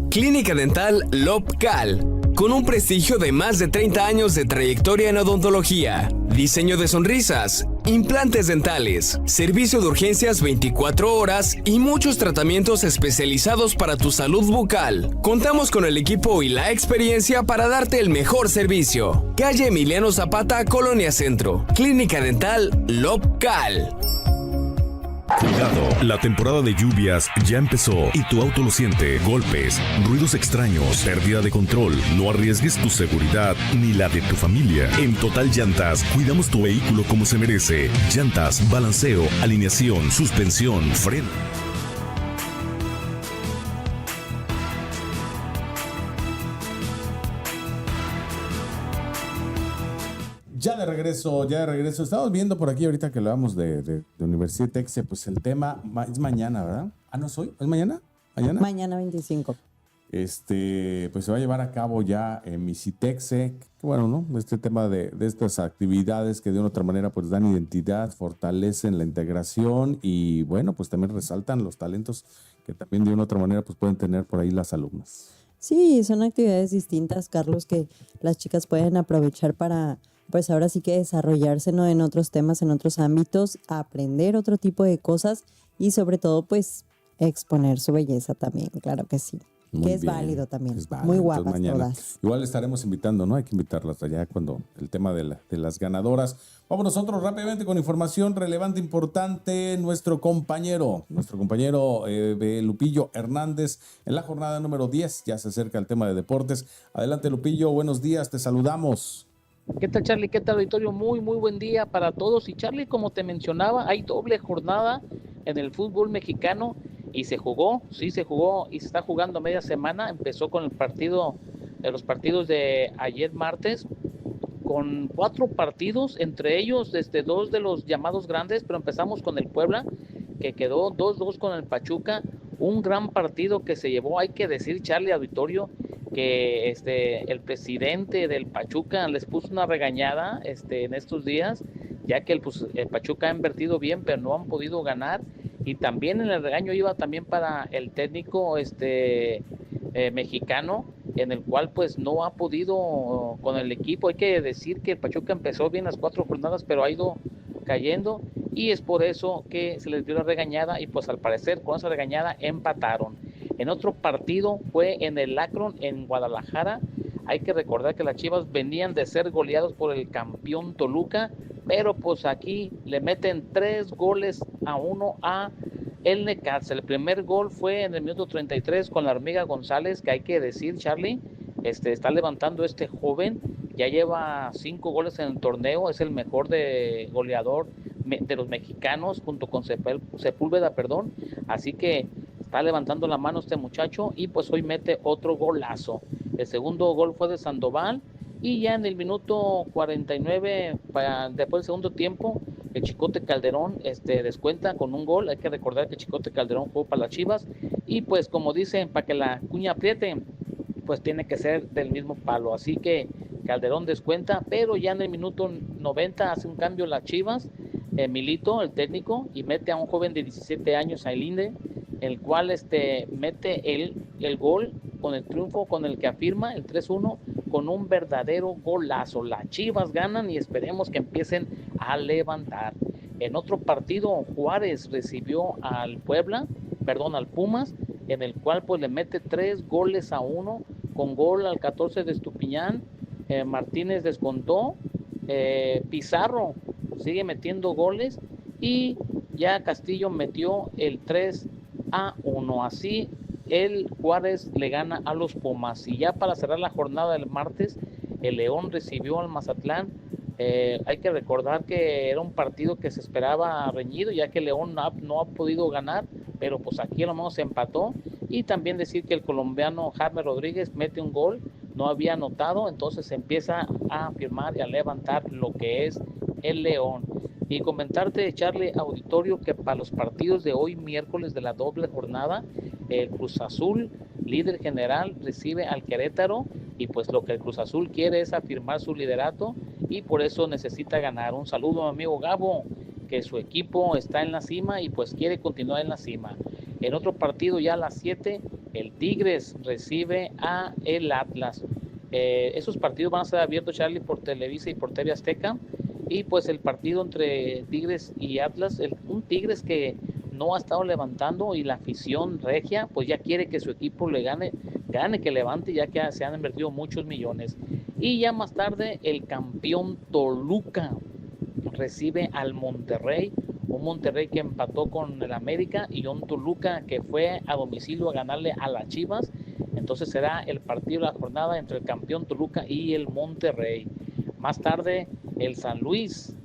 Clínica Dental Lopcal, con un prestigio de más de 30 años de trayectoria en odontología, diseño de sonrisas, implantes dentales, servicio de urgencias 24 horas y muchos tratamientos especializados para tu salud bucal. Contamos con el equipo y la experiencia para darte el mejor servicio. Calle Emiliano Zapata, Colonia Centro. Clínica Dental Lopcal. Cuidado, la temporada de lluvias ya empezó y tu auto lo siente. Golpes, ruidos extraños, pérdida de control. No arriesgues tu seguridad ni la de tu familia. En Total Llantas cuidamos tu vehículo como se merece. Llantas, balanceo, alineación, suspensión, freno. Ya de regreso. Estamos viendo por aquí ahorita que hablamos de Universidad de Texas, pues el tema es mañana, ¿verdad? Ah, ¿no es hoy? ¿Es mañana? Mañana 25. Pues se va a llevar a cabo ya en Misitexe, que bueno, ¿no? Este tema de estas actividades que de una u otra manera pues dan identidad, fortalecen la integración y bueno, pues también resaltan los talentos que también de una u otra manera pues pueden tener por ahí las alumnas. Sí, son actividades distintas, Carlos, que las chicas pueden aprovechar para, pues ahora sí que desarrollarse, ¿no? En otros temas, en otros ámbitos, aprender otro tipo de cosas y sobre todo, pues, exponer su belleza también, claro que sí. Muy que es bien, válido también. Es válido. Muy Entonces, guapas mañana todas. Igual estaremos invitando, ¿no? Hay que invitarlas allá cuando el tema de las ganadoras. Vamos nosotros rápidamente con información relevante, importante. Nuestro compañero Lupillo Hernández en la jornada número 10. Ya se acerca el tema de deportes. Adelante, Lupillo. Buenos días. Te saludamos. ¿Qué tal, Charlie? ¿Qué tal, auditorio? Muy buen día para todos. Y Charlie, como te mencionaba, hay doble jornada en el fútbol mexicano y se jugó y se está jugando media semana. Empezó con los partidos de ayer martes, con 4 partidos, entre ellos 2 de los llamados grandes, pero empezamos con el Puebla, que quedó 2-2 con el Pachuca. Un gran partido que se llevó, hay que decir, Charlie, auditorio, que el presidente del Pachuca les puso una regañada en estos días, ya que el Pachuca ha invertido bien, pero no han podido ganar. Y también en el regaño iba también para el técnico mexicano, en el cual pues no ha podido con el equipo. Hay que decir que el Pachuca empezó bien las 4 jornadas, pero ha ido cayendo y es por eso que se les dio la regañada y pues al parecer con esa regañada empataron. En otro partido fue en el Akron, en Guadalajara. Hay que recordar que las Chivas venían de ser goleados por el campeón Toluca, pero pues aquí le meten 3-1 a el Necaxa. El primer gol fue en el minuto 33 con la Hormiga González, que hay que decir, Charlie, está levantando joven ya lleva 5 goles en el torneo, es el mejor de goleador de los mexicanos junto con Sepúlveda, así que está levantando la mano este muchacho y pues hoy mete otro golazo. El segundo gol fue de Sandoval y ya en el minuto 49, después del segundo tiempo, el Chicote Calderón descuenta con un gol. Hay que recordar que Chicote Calderón jugó para las Chivas y pues como dicen, para que la cuña apriete, pues tiene que ser del mismo palo, así que Calderón descuenta, pero ya en el minuto 90 hace un cambio las Chivas, Milito, el técnico, y mete a un joven de 17 años, Ailinde, el cual mete el gol con el triunfo con el que afirma el 3-1 con un verdadero golazo. Las Chivas ganan y esperemos que empiecen a levantar. En otro partido, Juárez recibió al Pumas, en el cual pues le mete 3-1 con gol al 14 de Estupiñán. Martínez descontó, Pizarro sigue metiendo goles y ya Castillo metió el 3-1. Así el Juárez le gana a los Pumas. Y ya para cerrar la jornada del martes, el León recibió al Mazatlán. Hay que recordar que era un partido que se esperaba reñido, ya que León no ha podido ganar, pero pues aquí a lo menos se empató. Y también decir que el colombiano Jaime Rodríguez mete un gol, no había anotado, entonces se empieza a firmar y a levantar lo que es el León. Y comentarte, Charlie, auditorio, que para los partidos de hoy, miércoles de la doble jornada, el Cruz Azul, líder general, recibe al Querétaro, y pues lo que el Cruz Azul quiere es afirmar su liderato, y por eso necesita ganar. Un saludo a mi amigo Gabo, que su equipo está en la cima y pues quiere continuar en la cima. En otro partido, ya a las 7, el Tigres recibe a el Atlas. Esos partidos van a ser abiertos, Charlie, por Televisa y por TV Azteca. Y pues el partido entre Tigres y Atlas, un Tigres que no ha estado levantando y la afición regia pues ya quiere que su equipo le gane, que levante, ya que se han invertido muchos millones. Y ya más tarde el campeón Toluca recibe al Monterrey, un Monterrey que empató con el América y un Toluca que fue a domicilio a ganarle a las Chivas. Entonces será el partido de la jornada entre el campeón Toluca y el Monterrey. Más tarde el San Luis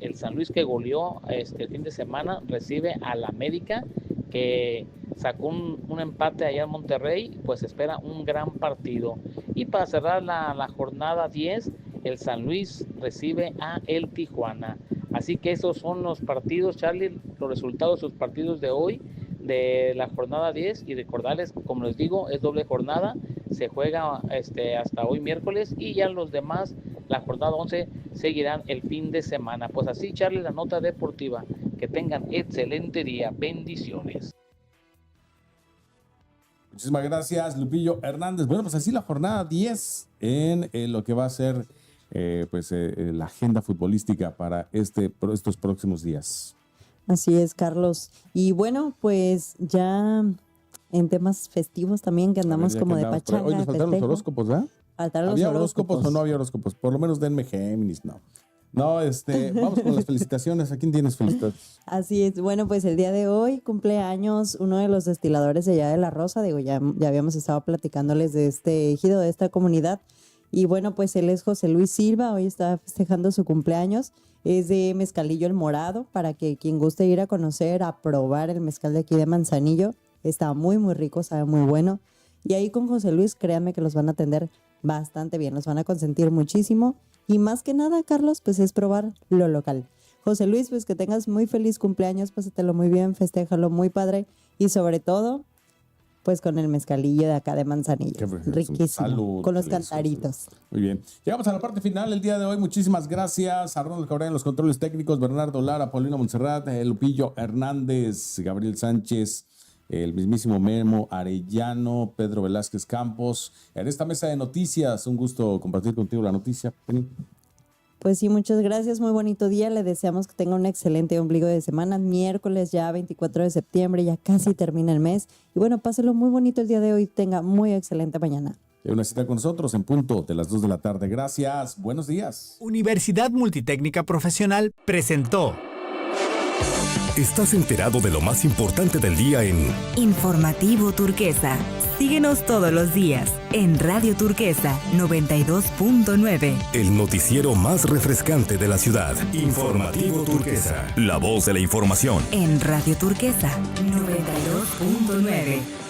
que goleó el fin de semana, recibe al América, que sacó un empate allá en Monterrey, pues espera un gran partido. Y para cerrar la jornada 10, el San Luis recibe a el Tijuana. Así que esos son los partidos, Charlie, los resultados de los partidos de hoy, de la jornada 10, y recordarles, como les digo, es doble jornada, se juega hasta hoy miércoles, y ya los demás, la jornada 11, seguirán el fin de semana. Pues así, Charlie, la nota deportiva. Que tengan excelente día. Bendiciones. Muchísimas gracias, Lupillo Hernández. Bueno, pues así la jornada 10 en lo que va a ser la agenda futbolística para estos próximos días. Así es, Carlos. Y bueno, pues ya en temas festivos también, que andamos como de pachanga. Hoy nos faltaron los horóscopos, ¿verdad? ¿Había horóscopos o no había horóscopos? Por lo menos denme Géminis, no. No, vamos con las felicitaciones. ¿A quién tienes felicitaciones? Así es. Bueno, pues el día de hoy cumple años uno de los destiladores de allá de La Rosa. Digo, ya habíamos estado platicándoles de este ejido, de esta comunidad. Y bueno, pues él es José Luis Silva. Hoy está festejando su cumpleaños. Es de Mezcalillo El Morado, para que quien guste ir a conocer, a probar el mezcal de aquí de Manzanillo. Está muy, muy rico, sabe muy bueno. Y ahí con José Luis, créanme que los van a atender bastante bien, los van a consentir muchísimo. Y más que nada, Carlos, pues es probar lo local. José Luis, pues que tengas muy feliz cumpleaños, pásatelo muy bien, festéjalo muy padre. Y sobre todo, pues con el mezcalillo de acá de Manzanillo. Riquísimo. Salud, con los cantaritos. Muy bien. Llegamos a la parte final el día de hoy. Muchísimas gracias a Ronald Cabrera en los controles técnicos, Bernardo Lara, Paulino Montserrat, Lupillo Hernández, Gabriel Sánchez, el mismísimo Memo Arellano, Pedro Velázquez Campos. En esta mesa de noticias, un gusto compartir contigo la noticia, Penny. Pues sí, muchas gracias, muy bonito día. Le deseamos que tenga un excelente ombligo de semana. Miércoles ya 24 de septiembre, ya casi termina el mes. Y bueno, páselo muy bonito el día de hoy, tenga muy excelente mañana. Hay una cita con nosotros en punto de las 2 de la tarde. Gracias, buenos días. Universidad Multitécnica Profesional presentó. Estás enterado de lo más importante del día en Informativo Turquesa. Síguenos todos los días en Radio Turquesa 92.9. El noticiero más refrescante de la ciudad. Informativo Turquesa. La voz de la información. En Radio Turquesa 92.9.